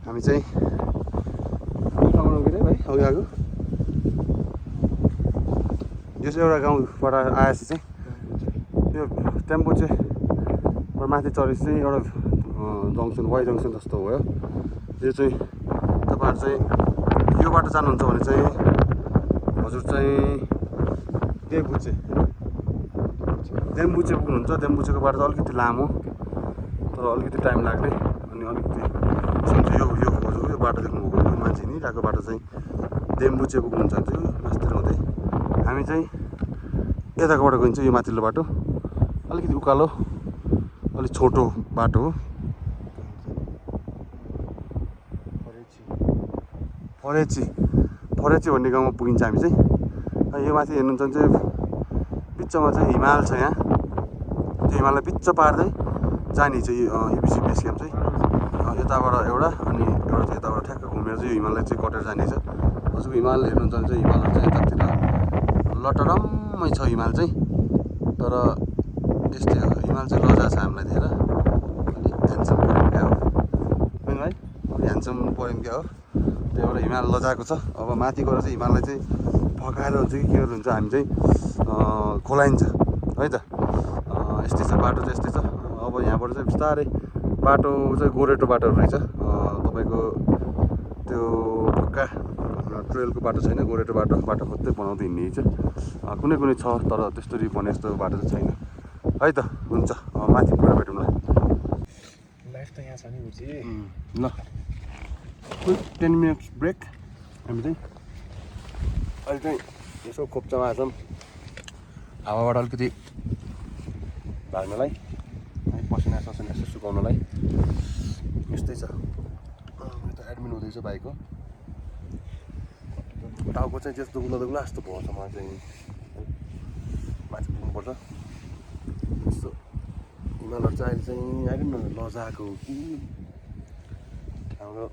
[SPEAKER 1] हामी चाहिँ भाइ अघि आएको यो चाहिँ एउटा गाउँबाट आएपछि चाहिँ त्यो टेम्पो चाहिँ माथि चढेपछि चाहिँ एउटा जङ्सन वाइ जङ्सन जस्तो भयो। यो चाहिँ तपाईँहरू चाहिँ यो बाटो जानुहुन्छ भने चाहिँ हजुर चाहिँ देम्बुचे पुग्नुहुन्छ। देम्बुचेको बाटो चाहिँ अलिकति लामो, तर अलिकति टाइम लाग्ने। अनि अलिकति यो बाटो देख्नुभएको यो मान्छे नि गएको बाटो चाहिँ देम्बुचे पुग्नुहुन्छ भने चाहिँ मास्तिर हुँदै। हामी चाहिँ यताको बाटो गइन्छ। यो माथिल्लो बाटो अलिकति उकालो, अलिक छोटो बाटो हो। फरेची भन्ने गाउँमा पुगिन्छ हामी चाहिँ। यो माथि हेर्नुहुन्छ भने चाहिँ बिचमा चाहिँ हिमाल छ। यहाँ त्यो हिमाललाई बिच पार्दै जाने चाहिँ युपिसी बेस क्याम्प चाहिँ यताबाट एउटा, अनि एउटा चाहिँ यताबाट ठ्याक्क घुमेर चाहिँ यो हिमाललाई चाहिँ कटेर जाने छ। हजुरको हिमाल हेर्नुहुन्छ भने चाहिँ हिमालहरू चाहिँ यतातिर लटरम्मै छ हिमाल चाहिँ। तर यस्तै हो, हिमाल चाहिँ लजा छ हामीलाई देखेर। अलि ह्यान्डसम पऱ्यौँ क्या हो होइन भाइ, अलि ह्यान्डसम पऱ्यौँ क्या हो। त्यही भएर हिमाल लजाएको छ। अब माथि गएर चाहिँ हिमाललाई चाहिँ फकाएर हुन्छ कि के हुन्छ हामी चाहिँ खोलाइन्छ है त। यस्तै छ बाटो चाहिँ यस्तै छ। अब यहाँबाट चाहिँ बिस्तारै बाटो चाहिँ गोरेटो बाटोहरू रहेछ। तपाईँको त्यो पक्का ट्रेलको बाटो छैन, गोरेटो बाटो खोज्दै बनाउँदै हिँड्ने चाहिँ कुनै कुनै छ, तर त्यस्तरी भने जस्तो बाटो चाहिँ छैन है त। हुन्छ माथि पुरा भेटौँ ल।
[SPEAKER 2] लाइफ त यहाँ छ नि बुझी।
[SPEAKER 1] ल 10 मिनट्स ब्रेक। हामी चाहिँ अहिले चाहिँ यसो खोप्चामा आएछौँ हावाबाट अलिकति भाग्नलाई, पसिना ससिना यसो सुकाउनलाई। यस्तै छ। यता एडमिन हुँदैछ भाइको। टाउको चाहिँ त्यस्तो दुख्ला जस्तो भयो छ मलाई चाहिँ। माथि पुग्नुपर्छ। यस्तो हिमालहरू चाहिँ अहिले चाहिँ आइरहनु लजाएको कि हाम्रो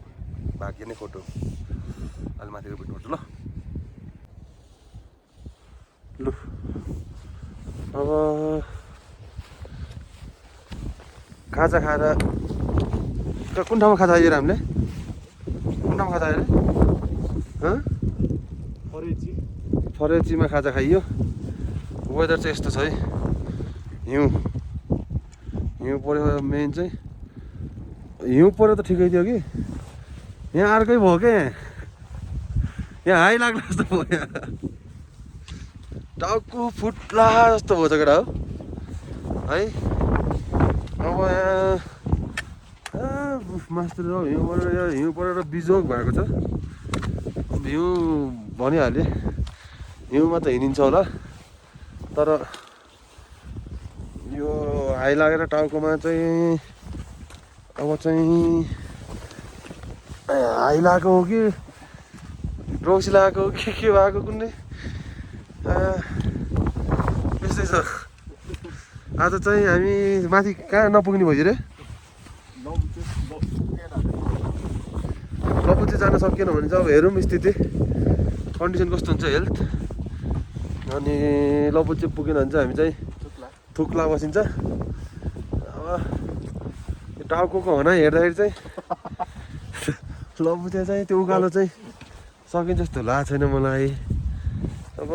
[SPEAKER 1] भाग्य नै खोटो। अहिले माथिको भेट्नुपर्छ ल। लु अब खाजा खाएर कुन ठाउँमा खाजा खाइएर हामीले
[SPEAKER 4] खाजा अरे फरेचीमा खाजा खाइयो वेदर चाहिँ यस्तो छ है हिउँ पऱ्यो मेन चाहिँ हिउँ पऱ्यो त ठिकै थियो कि यहाँ अर्कै भयो क्या यहाँ हाई लाग्ला जस्तो भयो यहाँ टाउको फुट्ला जस्तो भयो त केटा हो है अब यहाँ मास्टर हिउँ परेर बिजोग भएको छ हिउँ भनिहालेँ हिउँमा त हिँडिन्छ होला तर यो हाई लागेर टाउकोमा चाहिँ अब चाहिँ हाई लागेको हो कि रौसी लागेको हो कि के भएको कुनै त्यस्तै छ आज चाहिँ हामी माथि कहाँ नपुग्ने भइयो रे लपुचे जान सकिएन भने चाहिँ अब हेरौँ स्थिति कन्डिसन कस्तो हुन्छ हेल्थ अनि लपुचे पुगेन भने चाहिँ हामी चाहिँ थुक्ला बसिन्छ अब टाउको हनाइ हेर्दाखेरि चाहिँ लपुचे चाहिँ त्यो उकालो चाहिँ सकिन्छ जस्तो लागेको छैन मलाई अब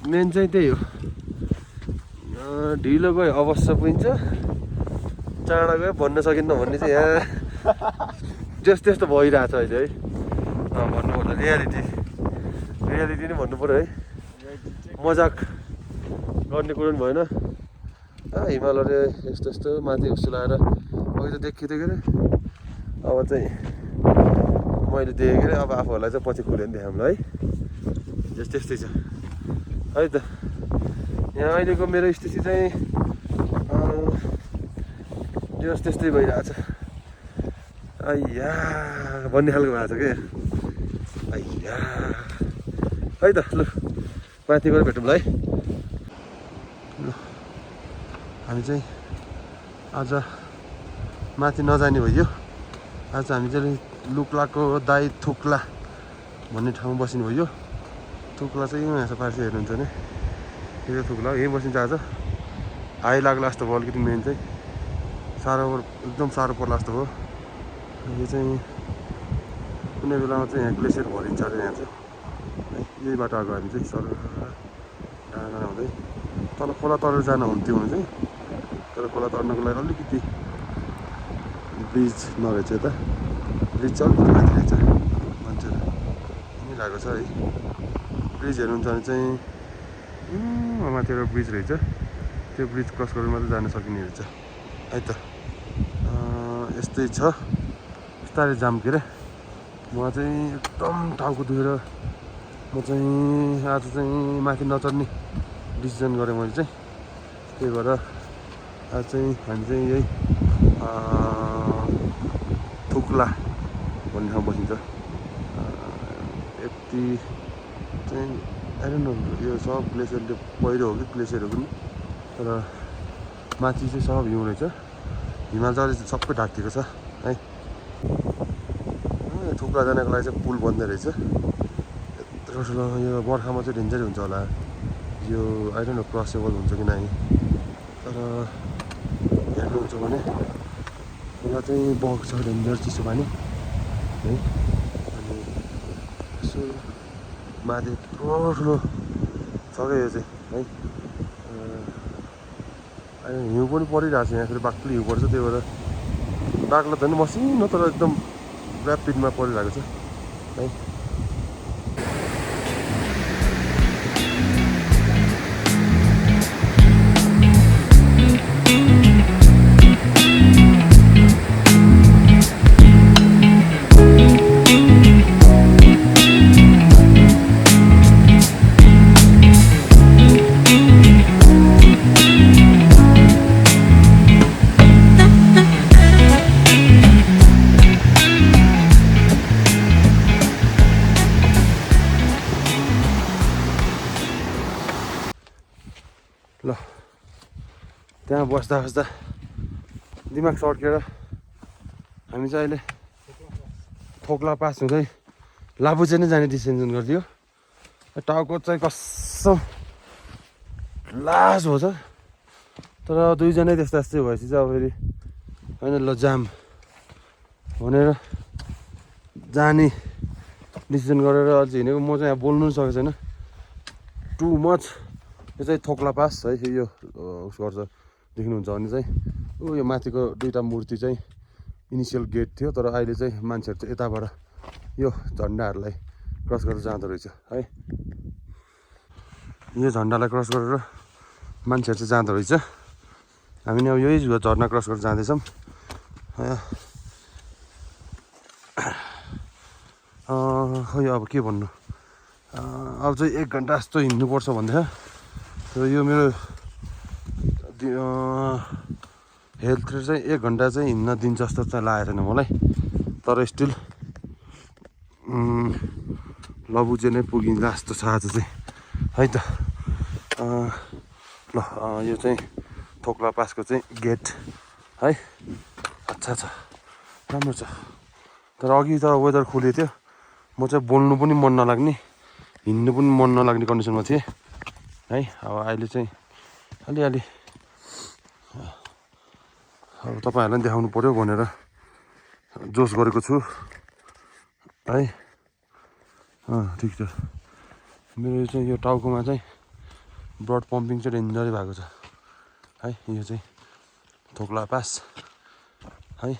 [SPEAKER 4] मेन चाहिँ त्यही हो ढिलो गयो अवश्य पुगिन्छ चाँडो गयो भन्न सकिन्न भन्ने चाहिँ यहाँ त्यस्तो भइरहेछ अहिले है भन्नुपर्दा रियालिटी नै भन्नु पऱ्यो है मजाक गर्ने कुरो पनि भएन हिमालयले यस्तो माथि हुस्सु लगाएर अघि त देखिँदै के अरे अब चाहिँ मैले देखेँ अरे अब आफूहरूलाई चाहिँ पछि खुल्यो नि देखाउँला है त्यस्तै छ है त यहाँ अहिलेको मेरो स्थिति चाहिँ त्यस्तै भइरहेछ आइया भन्ने खालको भएको छ क्या आइया है त लु माथि गएर भेटौँला है ल हामी चाहिँ आज माथि नजाने भयो आज हामी चाहिँ लुक्लाको दाई थुक्ला भन्ने ठाउँमा बसिनु भयो थुक्ला चाहिँ यहाँ छ पार्सी हेर्नुहुन्छ भने यो थुक्ला हो यहीँ बसिन्छ आज हाई लाग्ला जस्तो भयो अलिकति मेन चाहिँ एकदम साह्रो पर्ला जस्तो भयो यो चाहिँ कुनै बेलामा चाहिँ यहाँ ग्लेसियर भरिन्छ अरे यहाँ चाहिँ यही बाटो आएको हामी चाहिँ सर डाँडा हुँदै तल खोला तरेर जानु हुन्थ्यो भने चाहिँ तर खोला तर्नको लागि अलिकति ब्रिज नरहेछ यता ब्रिज चाहिँ अलिकति माथि रहेछ मान्छेहरू यहीँ लागेको छ है ब्रिज हेर्नुहुन्छ भने चाहिँ माथि एउटा ब्रिज रहेछ त्यो ब्रिज क्रस गरेर मात्रै जान सकिने रहेछ है त यस्तै छ बिस्तारै जाम के अरे म चाहिँ एकदम टाउको दुखेर म चाहिँ आज चाहिँ माथि नचढ्ने डिसिजन गरेँ मैले चाहिँ त्यही भएर आज चाहिँ हामी चाहिँ यही थुक्ला भन्ने ठाउँ बसिन्छ यति चाहिँ आइरहनु यो सब ग्लेसियरले पहिरो हो कि ग्लेसियर हो पनि तर माथि चाहिँ सब हिउँ रहेछ हिमाल चाहिँ सबै ढाकिएको छ है थुक्ला जानको लागि चाहिँ पुल बन्दै रहेछ यत्रो ठुलो यो बर्खामा चाहिँ डेन्जरै हुन्छ होला यो आइरहनु क्रसेबल हुन्छ कि नै तर हेर्नुहुन्छ भने मलाई चाहिँ बग छ डेन्जर चिसो पानी है अनि यसो माथि ठुलो छ क्या यो चाहिँ है हिउँ पनि परिरहेको छ यहाँ फेरि बाक्लै हिउँ पर्छ त्यही भएर बाक्लो त नि मसिनो तर एकदम ऱ्यापिडमा परिरहेको छ है ल त्यहाँ बस्दा दिमाग सड्केर हामी चाहिँ अहिले थोक्ला पास हुँदै लाबुचे नै जाने डिसिजन गरिदियो टाउको चाहिँ कसम लास हो छ तर दुईजनै त्यस्तै भएपछि चाहिँ अब फेरि होइन ल जाम भनेर जाने डिसिजन गरेर अझ हिँडेको म चाहिँ यहाँ बोल्नु पनि सकेको छैन टु मच यो चाहिँ थोक्ला पास है यो उस गर्छ देख्नुहुन्छ भने चाहिँ यो माथिको दुईवटा मूर्ति चाहिँ इनिसियल गेट थियो तर अहिले चाहिँ मान्छेहरू चाहिँ यताबाट यो झन्डाहरूलाई क्रस गरेर जाँदो रहेछ है यो झन्डालाई क्रस गरेर मान्छेहरू चाहिँ जाँदो रहेछ हामी नि अब यही झर्ना क्रस गरेर जाँदैछौँ खै अब के भन्नु अब चाहिँ 1 घन्टा जस्तो हिँड्नुपर्छ भन्दैछ र यो मेरो हेल्थले चाहिँ 1 घन्टा चाहिँ हिँड्न दिन जस्तो चाहिँ लागेको छैन मलाई तर स्टिल लबुचे नै पुगिन्छ जस्तो छ आज चाहिँ है त ल यो चाहिँ थोक्ला पासको चाहिँ गेट है अच्छा छ राम्रो छ तर अघि त वेदर खुलेको थियो म चाहिँ बोल्नु पनि मन नलाग्ने हिँड्नु पनि मन नलाग्ने कन्डिसनमा थिएँ है अब अहिले चाहिँ अलिअलि अब तपाईँहरूलाई पनि देखाउनु पऱ्यो भनेर जोस गरेको छु है ठिक छ मेरो चाहिँ यो टाउकोमा चाहिँ ब्लड पम्पिङ चाहिँ डेन्जरै भएको छ है यो चाहिँ थोक्ला पास है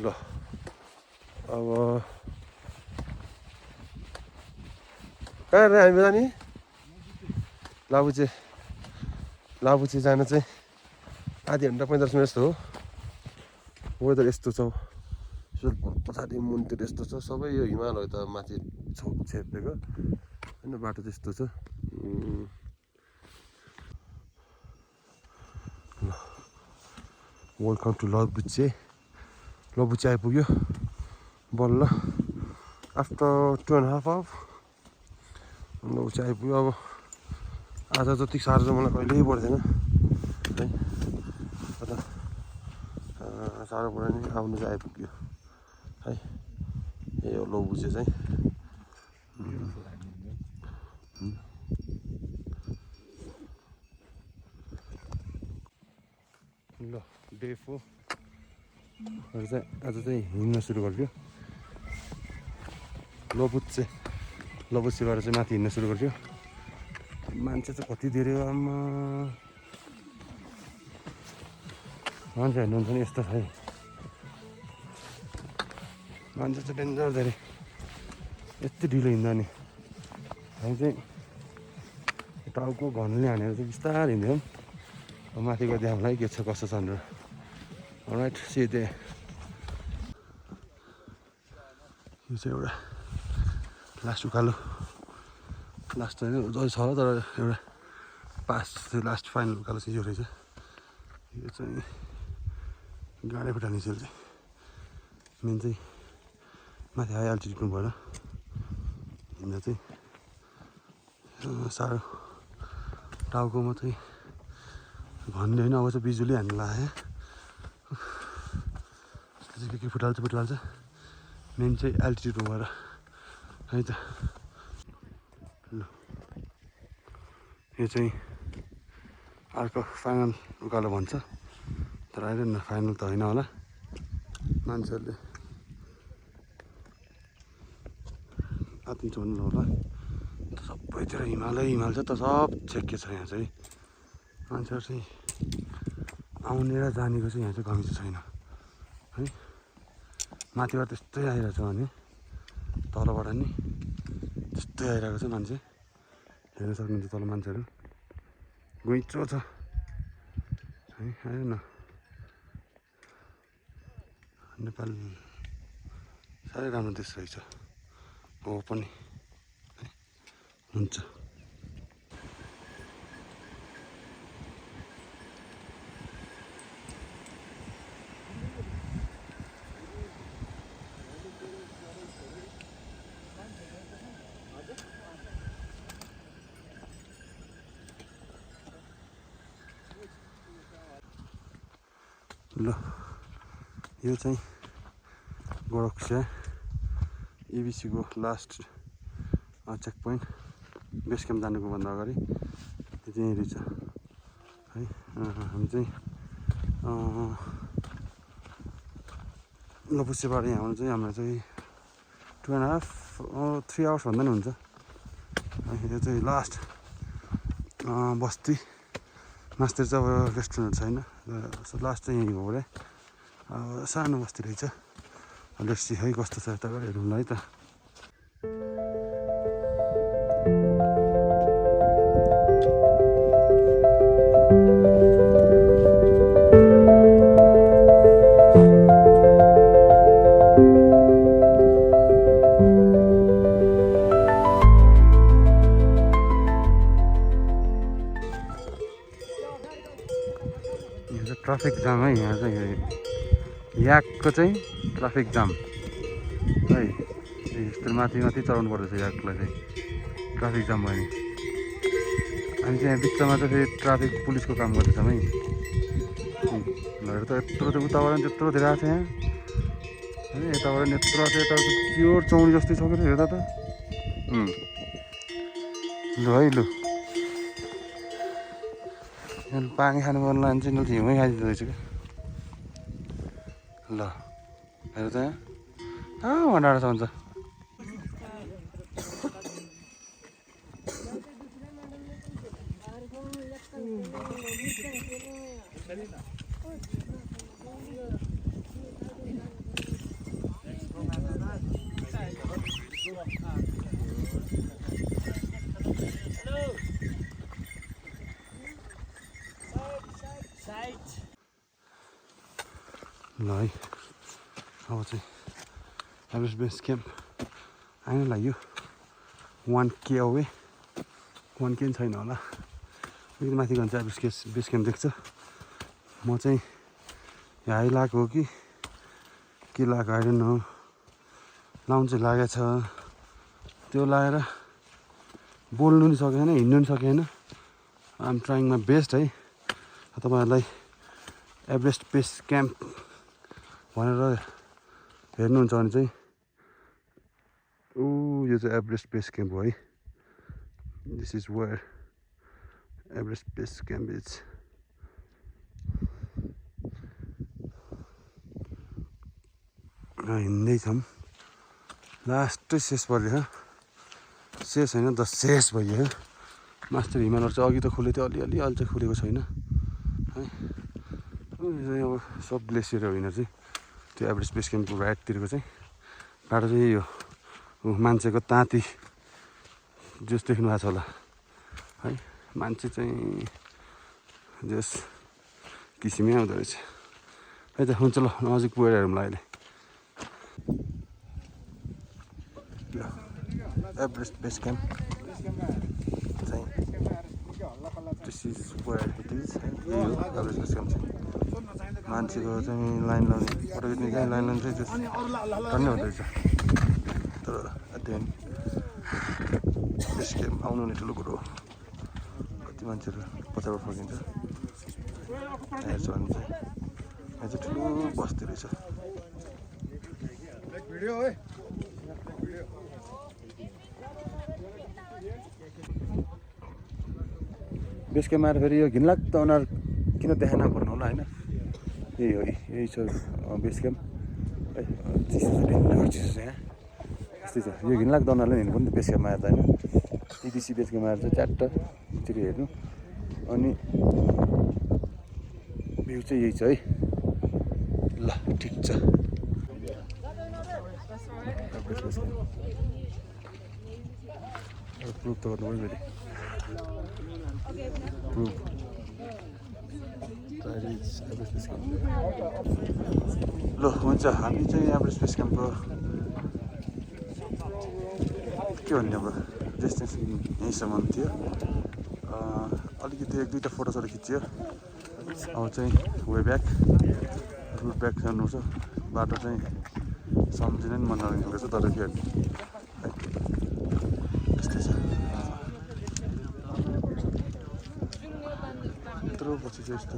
[SPEAKER 4] ल अब कहाँ रे हामी जाने लाबुचे जान चाहिँ आधी घन्टा 45 मिनट जस्तो हो वेदर यस्तो छ पछाडि मुनतिर यस्तो छ सबै यो हिमालहरू त माथि छेपेको होइन बाटो त्यस्तो छ वेलकम टु लबुचे आइपुग्यो बल्ल आफ्टर 2.5 आवर लबुचे आइपुग्यो अब आज जति साह्रो चाहिँ मलाई कहिल्यै पर्दैन है साह्रो पऱ्यो नि आउनु चाहिँ आइपुग्यो है यही हो लबुचे चाहिँ ल डे 4 चाहिँ आज चाहिँ हिँड्न सुरु गर्यो लबुचेबाट चाहिँ माथि हिँड्न सुरु गर्यो मान्छे चाहिँ कति धेरै आमा मान्छे हेर्नुहुन्छ नि यस्तो छ है मान्छे चाहिँ डेन्जर धेरै यति ढिलो हिँड्दा नि हामी चाहिँ टाउको घनले हानेर चाहिँ बिस्तारै हिँड्यौँ अब माथि गएर हामीलाई के छ कसो छ भनेर राइट सिधै यो चाहिँ एउटा लास्ट उकालो लास्ट होइन अझै छ तर एउटा पास लास्ट फाइनल उकालो चाहिँ यो रहेछ यो चाहिँ गाडी फुटाल्ने चाहिँ मेन चाहिँ माथि हाई अल्टिट्युडमा भएर हिँड्दा चाहिँ साह्रो टाउकोमा चाहिँ भन्ने होइन अब चाहिँ बिजुली हान्नु लाग्यो के फुटाल्छ मेन चाहिँ एल्टिट्युडमा गएर है त ल यो चाहिँ अर्को फाइनल उकालो भन्छ तर अहिले न फाइनल त होइन होला मान्छेहरूले आत्तिन्छ भन्नु होला सबैतिर हिमाल छ त सब छेक्के छ यहाँ चाहिँ मान्छेहरू चाहिँ आउने र जानेको चाहिँ यहाँ चाहिँ कमी चाहिँ छैन है माथिबाट त्यस्तै आइरहेको छ भने तलबाट नि त्यस्तै आइरहेको छ मान्छे हेर्न सक्नुहुन्छ तल मान्छेहरू घुइँचो छ है आयो न नेपाल साह्रै राम्रो देश रहेछ हो पनि है हुन्छ
[SPEAKER 5] ल यो चाहिँ गोरखसिया एबिसीको last check point base camp जानुको भन्दा अगाडि त्यो चाहिँ यहीँ रहेछ है। हामी चाहिँ लपुसेबाट यहाँ आउनु चाहिँ हाम्रो चाहिँ 2.5 3 आवर्स भन्दा नि हुन्छ है। यो चाहिँ लास्ट बस्ती मास्तिर चाहिँ अब रेस्टुरेन्ट छैन, लास्ट चाहिँ यहीँ हो रे। सानो बस्ती रहेछ। लेट्स है कस्तो छ यताबाट हेरौँला है त। ट्राफिक जाम है यहाँ चाहिँ याकको चाहिँ ट्राफिक जाम है। यस्तो माथि माथि चढाउनु पर्दैछ याकलाई चाहिँ ट्राफिक जाम भयो नि। हामी चाहिँ यहाँ बिचमा चाहिँ फेरि ट्राफिक पुलिसको काम गर्दैछौँ है। ल हेर त यत्रो चाहिँ उताबाट त्यत्रो धेरै आएको छ यहाँ है। यताबाट यत्रो चाहिँ यता प्योर चौरी जस्तै छ कि हेर्दा त। लु है लु पानी खानु मन लाग्यो चाहिँ ल हिउँमै खाइदिँदो रहेछ क्या। ल हेर त यहाँ डाँडा छ हुन्छ। ल है अब चाहिँ एभरेस्ट बेस क्याम्प आइन लाग्यो। 1K अवे 1K पनि छैन होला। अलिकति माथि गन्छ एभरेस्ट बेस क्याम्प देख्छ। म चाहिँ यहाँ आइलाएको हो कि के लगाएको आइडन हो। लाउन चाहिँ लागेको छ, त्यो लगाएर बोल्नु नि सकेन, हिँड्नु नि सकेन। I am trying my best है। तपाईँहरूलाई एभरेस्ट बेस क्याम्प भनेर हेर्नुहुन्छ भने चाहिँ यो चाहिँ एभरेस्ट बेस क्याम्प हो है। This is where Everest base camp is. हिँड्दैछौँ लास्टै शेष पऱ्यो। शेष होइन द शेष भइयो। मास्टर हिमालहरू चाहिँ अघि त खुलेको थियो, अलिअलि अहिले चाहिँ खुलेको छैन है। अब सब ग्लेसियर होइन चाहिँ त्यो एभरेस्ट बेस क्याम्पको राइटतिरको चाहिँ बाटो चाहिँ यही हो। मान्छेको ताती जस देख्नु भएको छ होला है। मान्छे चाहिँ जस किसिमै आउँदो रहेछ है त। हुन्छ ल नजिक पुगेर हेरौँला अहिले। एभरेस्ट बेस क्याम्प चाहिँ this is where it is. यही हो एभरेस्ट बेस क्याम्प चाहिँ। मान्छेको चाहिँ लाइन लाउने फोटो खिच्ने चाहिँ लाइन लाउने चाहिँ टन्नै हुँदो रहेछ। तर एट बेस क्याम्प आउनु नै ठुलो कुरो हो। कति मान्छेहरू पछाडि फर्किन्छ हेर्छ भने चाहिँ यहाँ चाहिँ ठुलो बस्ती रहेछ। बेस क्याम्प आएर फेरि यो घिनलाग्दो अनुहार किन देखाएन भन्नु होला होइन। यही हो, यही छ बेस क्याम्प है। चिसो छ, ढिलो चिसो छ यहाँ। यस्तै छ यो घिनलाग्दो अनुहारले हिँड्नु पनि बेस क्याम्पमा आएर त होइन। इबिसी बेस क्याम्पमा आएर चाहिँ च्याट्ट एकचोटि हेर्नु अनि भ्यू चाहिँ यही छ है। ल ठिक छ। प्रुफ त गर्नु पऱ्यो फेरि। प्रुफ ल हुन्छ। हामी चाहिँ एभरेस्ट बेस क्याम्पको के भन्ने अब डेस्टिनेसन यहीँसम्म थियो। अलिकति 1-2टा फोटोसहरू खिच्यो। अब चाहिँ वे ब्याक रुट ब्याक जानुपर्छ। बाटो चाहिँ सम्झिन नि मन नलाग्ने रहेछ तर के गर्ने है। यस्तै छ। यत्रो पछि चाहिँ यस्तो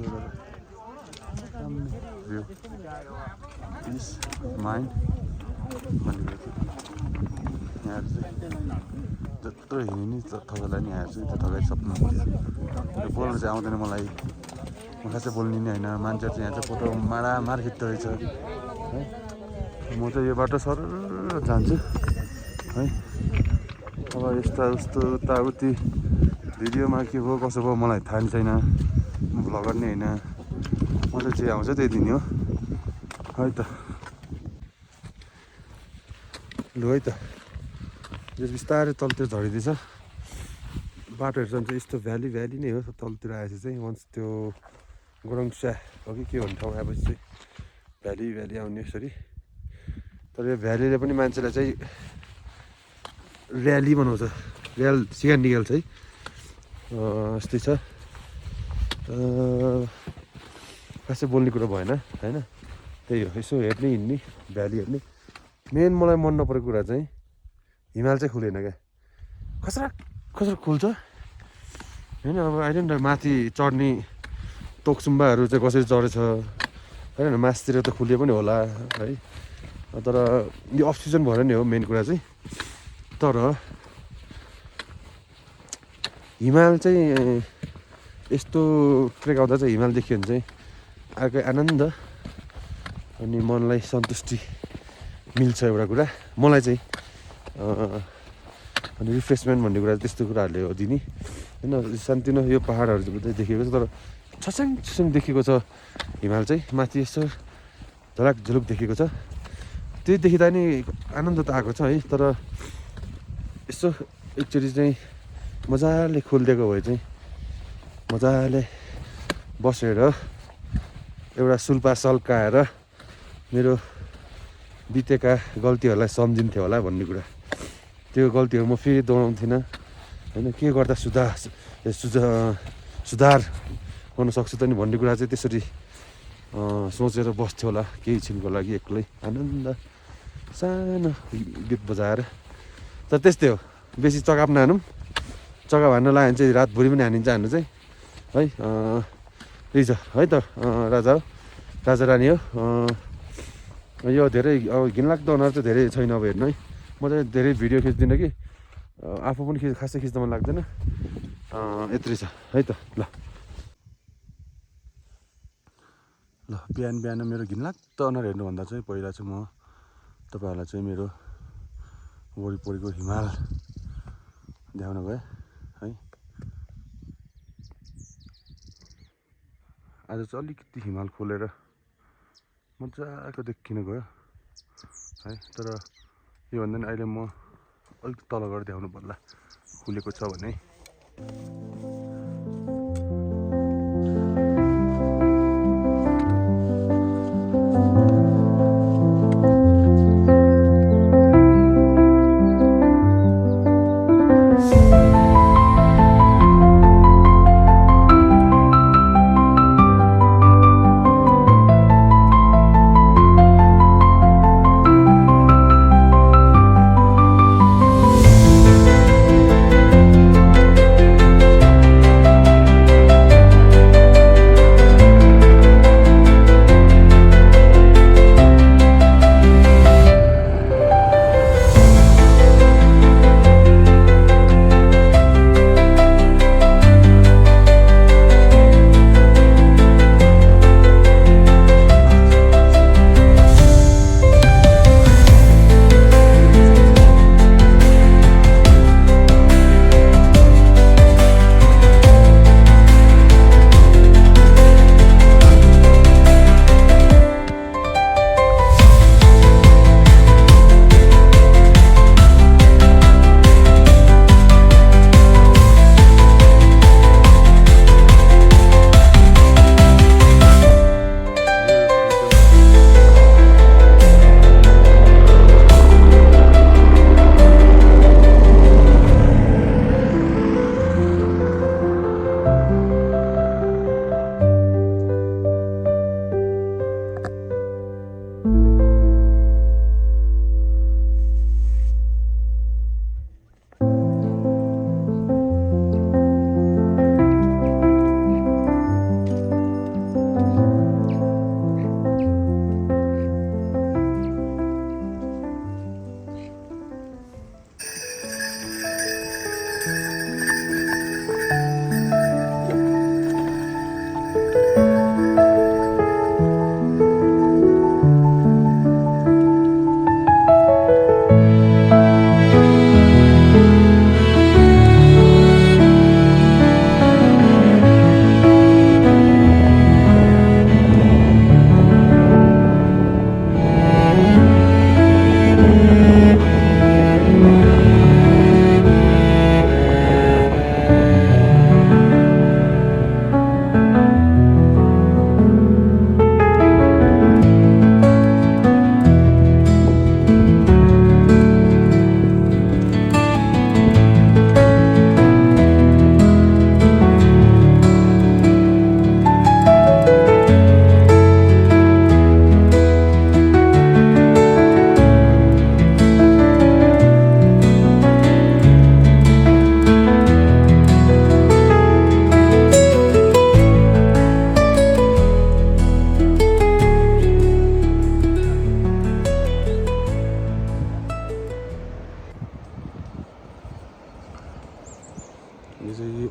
[SPEAKER 5] भ्यू पिस माइन्ड भनेको थियो यहाँ चाहिँ जत्रो हिँड्ने नि थकाइलाई नि आएको छु त्यो थकाइ सक्नु त्यो बोल्नु चाहिँ आउँदैन मलाई म खासै बोल्ने नि होइन मान्छेहरू चाहिँ यहाँ चाहिँ फोटो मारामार खिच्दो रहेछ है म चाहिँ यो बाटो सर जान्छु है अब यस्ता उस्तो उताउति भिडियोमा के भयो कसो भयो मलाई थाहा नि छैन म भ्लगर नै होइन म चाहिँ जे आउँछ त्यही दिने हो है त लु है त यो बिस्तारै तलतिर झरिँदैछ बाटोहरू जान्छ यस्तो भ्याली नै हो तलतिर आएपछि चाहिँ वन्स त्यो गोरङसा हो कि के भन्ने ठाउँ आएपछि चाहिँ भ्याली आउने यसरी तर यो भ्यालीले पनि मान्छेलाई चाहिँ र्याली बनाउँछ र्याल सिगान निकाल्छ है यस्तै छ खासै बोल्ने कुरो भएन होइन त्यही हो यसो हेर्ने हिँड्ने भ्याली हेर्ने मेन मलाई मन नपरेको कुरा चाहिँ हिमाल चाहिँ खुलेन क्या खसरा खुल्छ होइन अब आइडन्ट माथि चढ्ने तोकसुम्बाहरू चाहिँ कसरी चढेछ होइन मासतिर त खुले पनि होला है तर यो अफ सिजन भएर नि हो मेन कुरा चाहिँ तर हिमाल चाहिँ यस्तो ट्रेक आउँदा चाहिँ हिमाल देख्यो भने चाहिँ अर्कै आनन्द अनि मनलाई सन्तुष्टि मिल्छ एउटा कुरा मलाई चाहिँ अनि रिफ्रेसमेन्ट भन्ने कुरा त्यस्तो कुराहरूले हो दिने होइन सानोतिनो यो पाहाडहरू चाहिँ देखेको छ तर छस्याङ देखेको छ हिमाल चाहिँ माथि यसो झलक देखेको छ त्यो देखिँदा नि आनन्द त आएको छ है तर यसो एकचोटि चाहिँ मजाले खोलिदिएको भए चाहिँ मजाले बसेर एउटा सुल्पा सल्काएर मेरो बितेका गल्तीहरूलाई सम्झिन्थ्यो होला भन्ने कुरा त्यो गल्तीहरू म फेरि दोहोऱ्याउँथिनँ होइन के गर्दा सुधार गर्न सक्छु त नि भन्ने कुरा चाहिँ त्यसरी सोचेर बस्थ्यो होला केही छिनको लागि एक्लै आनन्द सानो गीत बजाएर तर त्यस्तै हो बेसी चकाप नहानौँ चकाप हान्न लाग्यो भने चाहिँ रातभरि पनि हानिन्छ हान्नु चाहिँ है त्यही छ है त राजा रानी हो यो धेरै अब घिनलाग्दो अनुहार चाहिँ धेरै छैन अब हेर्नु है म चाहिँ धेरै भिडियो खिच्दिनँ कि आफू पनि खासै खिच्न मन लाग्दैन यत्रै छ है त ल बिहान मेरो घिनलाग्दो अनुहार हेर्नुभन्दा चाहिँ पहिला चाहिँ म तपाईँहरूलाई चाहिँ मेरो वरिपरिको हिमाल देखाउन गएँ है आज चाहिँ अलिकति हिमाल खोलेर मजाको देखिन गयो है तर योभन्दा नि अहिले म अलिक तल गएर देखाउनु पर्ला खुलेको छ भने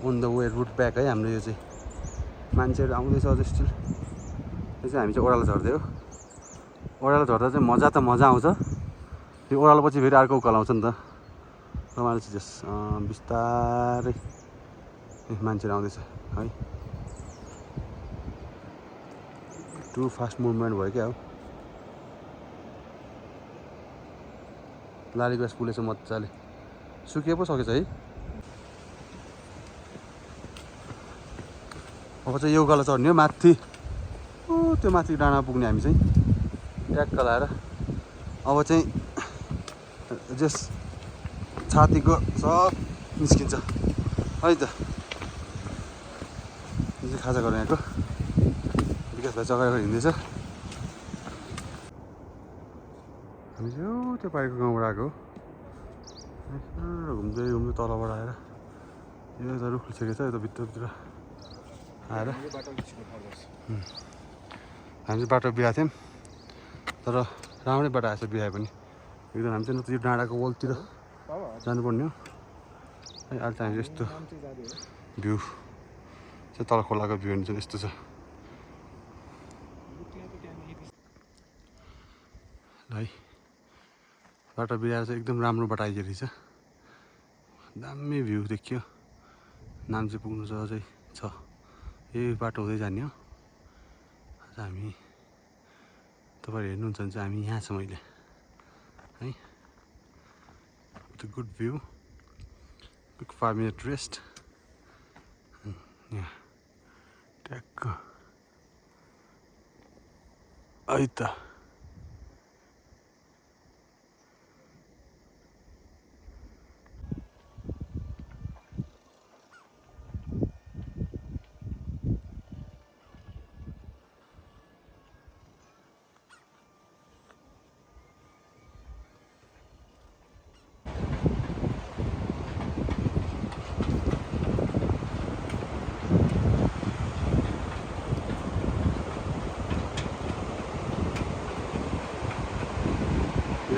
[SPEAKER 5] on the way route back है हाम्रो यो चाहिँ मान्छेहरू आउँदैछ अझ स्टिल यो चाहिँ हामी चाहिँ ओह्रालो झर्दै हो ओह्रालो झर्दा चाहिँ मजा त मजा आउँछ त्यो ओह्रालो पछि फेरि अर्को उकालो आउँछ नि त रमाइलो छ जस बिस्तारै मान्छेहरू आउँदैछ है टु फास्ट मुभमेन्ट भयो क्या हो लाली ग्रास फुलेछ मजाले सुके पो सकेछ है अब चाहिँ यो उकालो चढ्ने हो माथि त्यो माथि डाँडा पुग्ने हामी चाहिँ ट्याक्क लाएर अब चाहिँ जस छातीको सब निस्किन्छ है त यो चाहिँ खाजा गरेर यहाँको विकास भाइ चगाएर हिँड्दैछ हामी चाहिँ त्यो पारिको गाउँबाट आएको घुम्दै घुम्दै तलबाट आएर यो त रुख खिचेको छ यता भित्रभित्र आएर हामी चाहिँ बाटो बिहाएको थियौँ तर राम्रै बाटो आएछ बिहाए पनि एकदम हामी चाहिँ न त यो डाँडाको वलतिर जानुपर्ने हो है अहिले चाहिँ हामी यस्तो भ्यू चाहिँ तल खोलाको भ्यू चाहिँ यस्तो छ है बाटो बिहाएर चाहिँ एकदम राम्रो बाटो आइदिएको रहेछ दामी भ्यू देखियो नाम्ची पुग्नु छ अझै छ यही बाटो हुँदै जाने हो आज हामी तपाईँहरू हेर्नुहुन्छ भने चाहिँ हामी यहाँ छौँ अहिले है good view quick 5 minute rest यहाँ ट्याक्क है त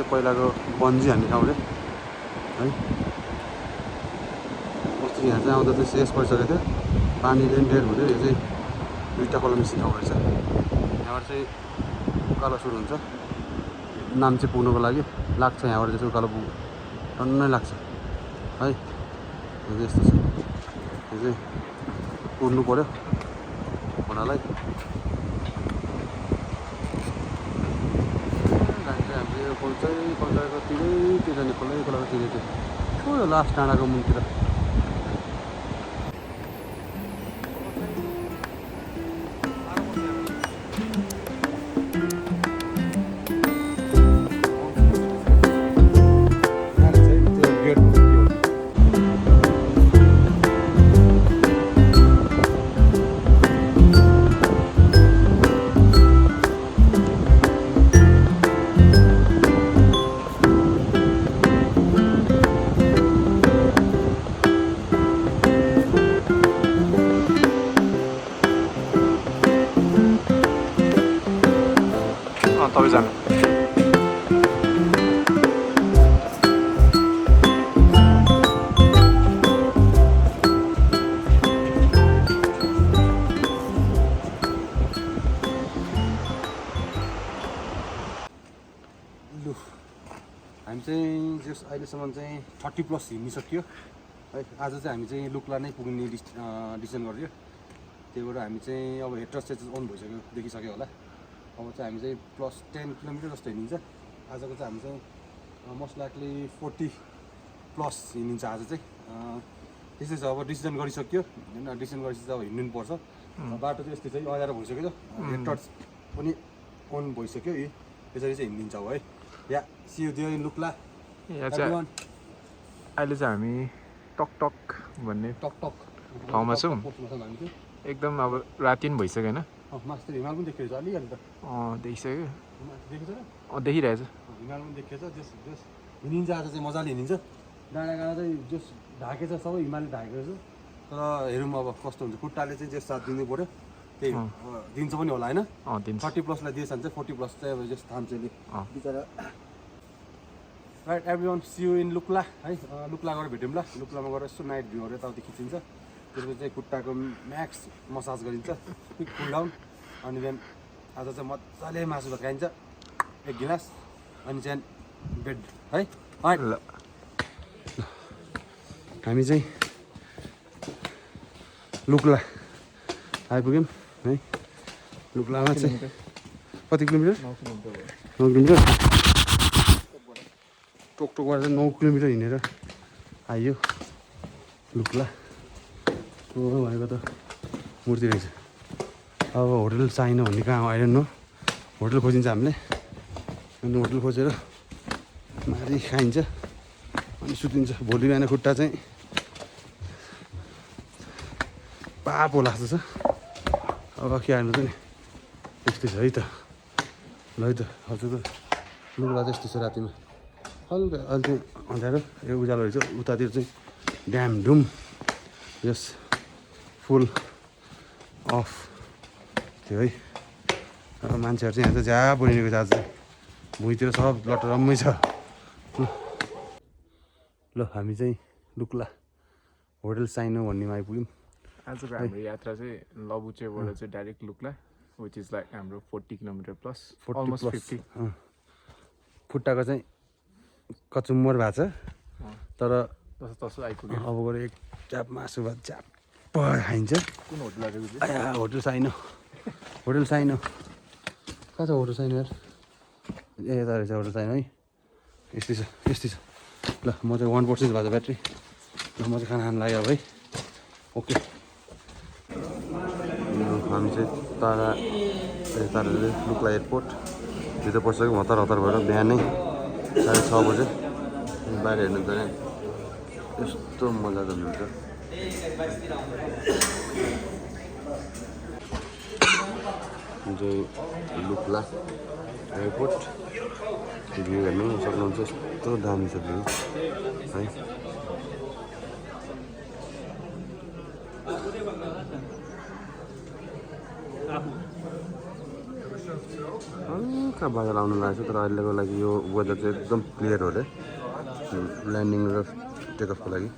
[SPEAKER 5] पहिलाको बन्जी हान्ने ठाउँ रे है अस्ति यहाँ चाहिँ आउँदा चाहिँ शेष परिसकेको थियो पानीले पनि डेढ हुँदै यो चाहिँ दुईवटा खोला मिसिने ठाउँ रहेछ यहाँबाट चाहिँ उकालो सुरु हुन्छ नाम्ची पुग्नुको लागि लाग्छ यहाँबाट चाहिँ उकालो टन्नै लाग्छ है यस्तो छ यो चाहिँ कुर्नु पऱ्यो खोलालाई खोलाको तिरै जाने खोलाको तिरै त्यो लास्ट डाँडाको मुनतिर तपाईँ जानु लु हामी चाहिँ जस अहिलेसम्म चाहिँ 30+ हिँडिसक्यो है आज चाहिँ हामी चाहिँ लुक्ला नै पुग्ने डिसिजन गर्यो त्यही भएर हामी चाहिँ अब हेड टच चाहिँ अन भइसक्यो देखिसक्यो होला अब चाहिँ हामी चाहिँ +10 किलोमिटर जस्तो हिँडिन्छ आजको चाहिँ हामी चाहिँ मोस्ट लाइकली 40+ हिँडिन्छ आज चाहिँ त्यस्तै छ अब डिसिजन गरिसक्यो होइन डिसिजन गरेपछि अब हिँड्नु पर्छ बाटो चाहिँ यस्तै चाहिँ अँध्यारो भइसक्यो हेड टच पनि अन भइसक्यो यसरी चाहिँ हिँडिन्छ अब है या सियु दियो लुक्ला
[SPEAKER 2] अहिले चाहिँ हामी टकटक भन्ने
[SPEAKER 5] टकटक
[SPEAKER 2] ठाउँमा छौँ
[SPEAKER 5] हामी
[SPEAKER 2] एकदम अब राति पनि भइसक्यो होइन
[SPEAKER 5] मास्टर हिमाल पनि देखिरहेछ अलिकति त
[SPEAKER 2] देखिसक्यो
[SPEAKER 5] देखेछ
[SPEAKER 2] देखिरहेछ
[SPEAKER 5] हिमाल पनि देखिएछ जस जस हिँडिन्छ आज चाहिँ मजाले हिँडिन्छ डाँडा गाँडा चाहिँ जस ढाकेछ सबै हिमालले ढाकेको छ तर हेरौँ अब कस्तो हुन्छ खुट्टाले चाहिँ जस साथ दिनु पऱ्यो त्यही दिन्छ पनि होला होइन 30+ दिएछ भने चाहिँ 40+ चाहिँ अब जस थाम्चेले बिचरा right everyone see you in Lukla है लुक्ला गएर भेटौँ ल लुक्लामा गएर यसो नाइट भ्यूहरू यताउति खिचिन्छ त्यसपछि चाहिँ खुट्टाको म्याक्स मसाज गरिन्छ क्विक कुल डाउन अनि देन आज चाहिँ मजाले मासु भात खाइन्छ 1 गिलास अनि चाहिँ बेड है
[SPEAKER 1] ल
[SPEAKER 5] हामी चाहिँ लुक्ला आइपुग्यौँ है लुक्लामा चाहिँ कति किलोमिटर 9 किलोमिटर टोकटोकबाट चाहिँ 9 किलोमिटर हिँडेर आइयो लुक्ला भनेको त मूर्ति रहेछ अब होटल चाहिन भन्ने कहाँ आइरहनु न होटल खोजिन्छ हामीले अनि होटल खोजेर माथि खाइन्छ अनि सुतिन्छ भोलि बिहान खुट्टा चाहिँ पापो लाग्छ छ अब के हाल्नु त नि त्यस्तै छ है त ल है त हजुर लुगा त्यस्तै छ रातिमा हल्का अहिले चाहिँ अँध्यारो यो उज्यालो रहेछ उतातिर चाहिँ ड्याम डुम यस फुल अफ थियो है अब मान्छेहरू चाहिँ यहाँ चाहिँ ज्या बनिरहेको छ आज चाहिँ भुइँतिर सब लटरम्मै छ ल हामी चाहिँ लुक्ला होटल साइनो भन्नेमा आइपुग्यौँ
[SPEAKER 2] आजको हाम्रो यात्रा चाहिँ लबुचेबाट चाहिँ direct Lukla which is like हाम्रो 40 किलोमिटर प्लस
[SPEAKER 5] 40
[SPEAKER 2] अलमोस्ट
[SPEAKER 5] प्लस
[SPEAKER 2] 50
[SPEAKER 5] खुट्टाको चाहिँ कचुम्बर भएको छ तर
[SPEAKER 2] तसो आइपुग्यो
[SPEAKER 5] अब गएर एक च्याप मासु भात च्याप खाइन्छ
[SPEAKER 2] कुन होटल आएको
[SPEAKER 5] होटल साइनो कहाँ छ होटल साइनो यार ए यता रहेछ होटल साइनो है यस्तै छ ल म चाहिँ 1% भएको छ ब्याट्री ल म चाहिँ खाना खानु लाग्यो अब है ओके
[SPEAKER 1] हामी चाहिँ तारा लुक्ला एयरपोर्ट भित्र पसिसक्यो हतार भएर बिहानै 6:30 बजे बाहिर हेर्नु त यस्तो मजाको हुन्छ लुक्ला एयरपोर्ट भ्यू हेर्नु सक्नुहुन्छ यस्तो दामी छ भ्यू है हल्का बादल आउनु लागेको छ तर अहिलेको लागि यो वेदर चाहिँ एकदम क्लियर हो अरे ल्यान्डिङ र टेकअफको लागि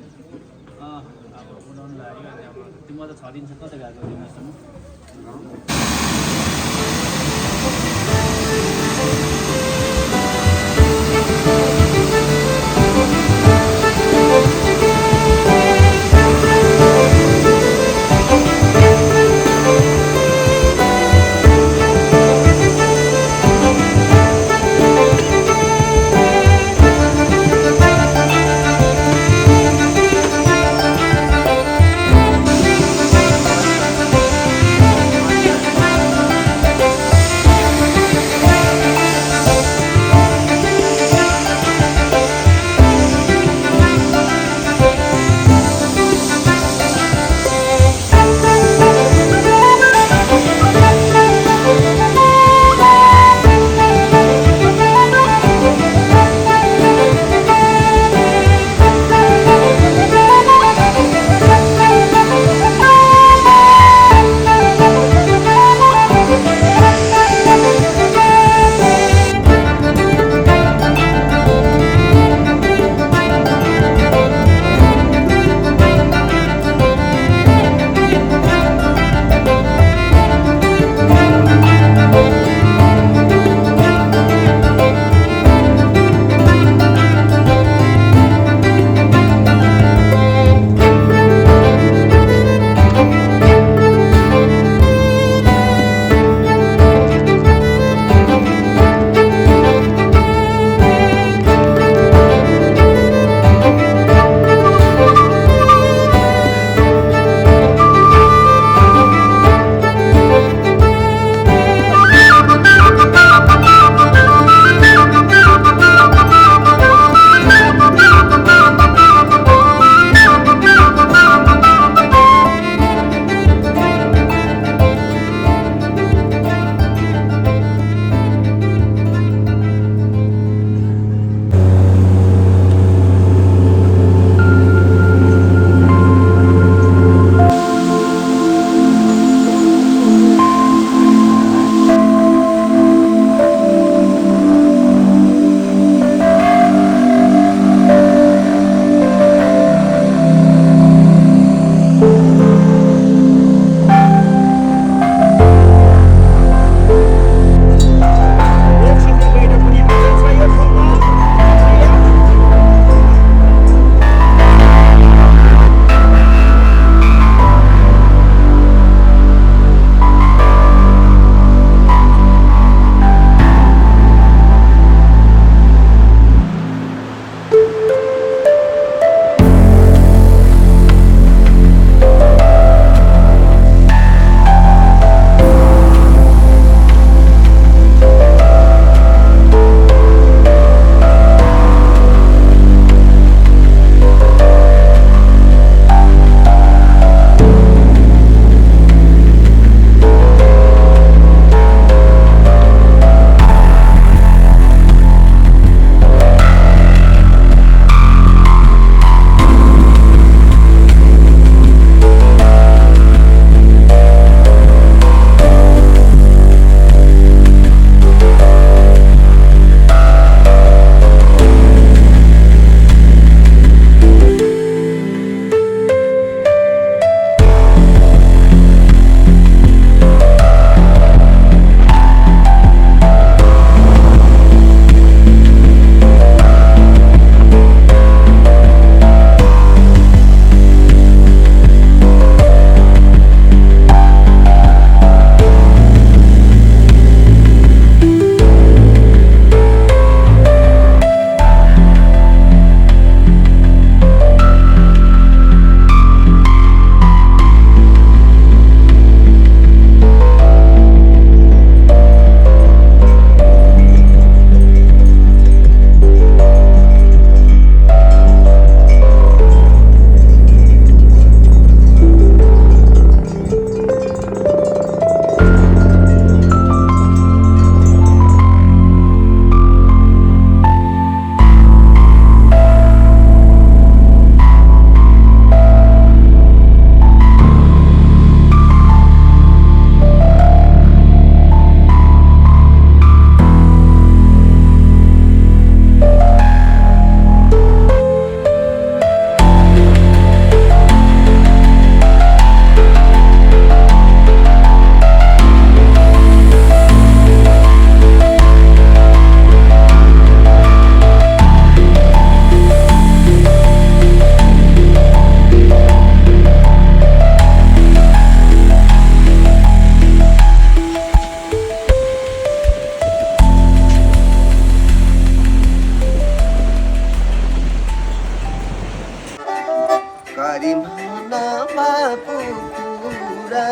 [SPEAKER 6] हरिमनमा पुरा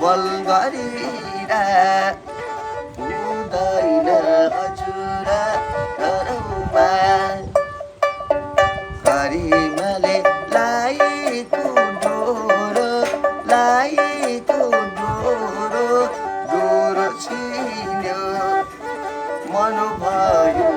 [SPEAKER 6] बल गरेर हुँदैन हजुर घरमा हरिमले लाएको डोरो छिन्यो मन भयो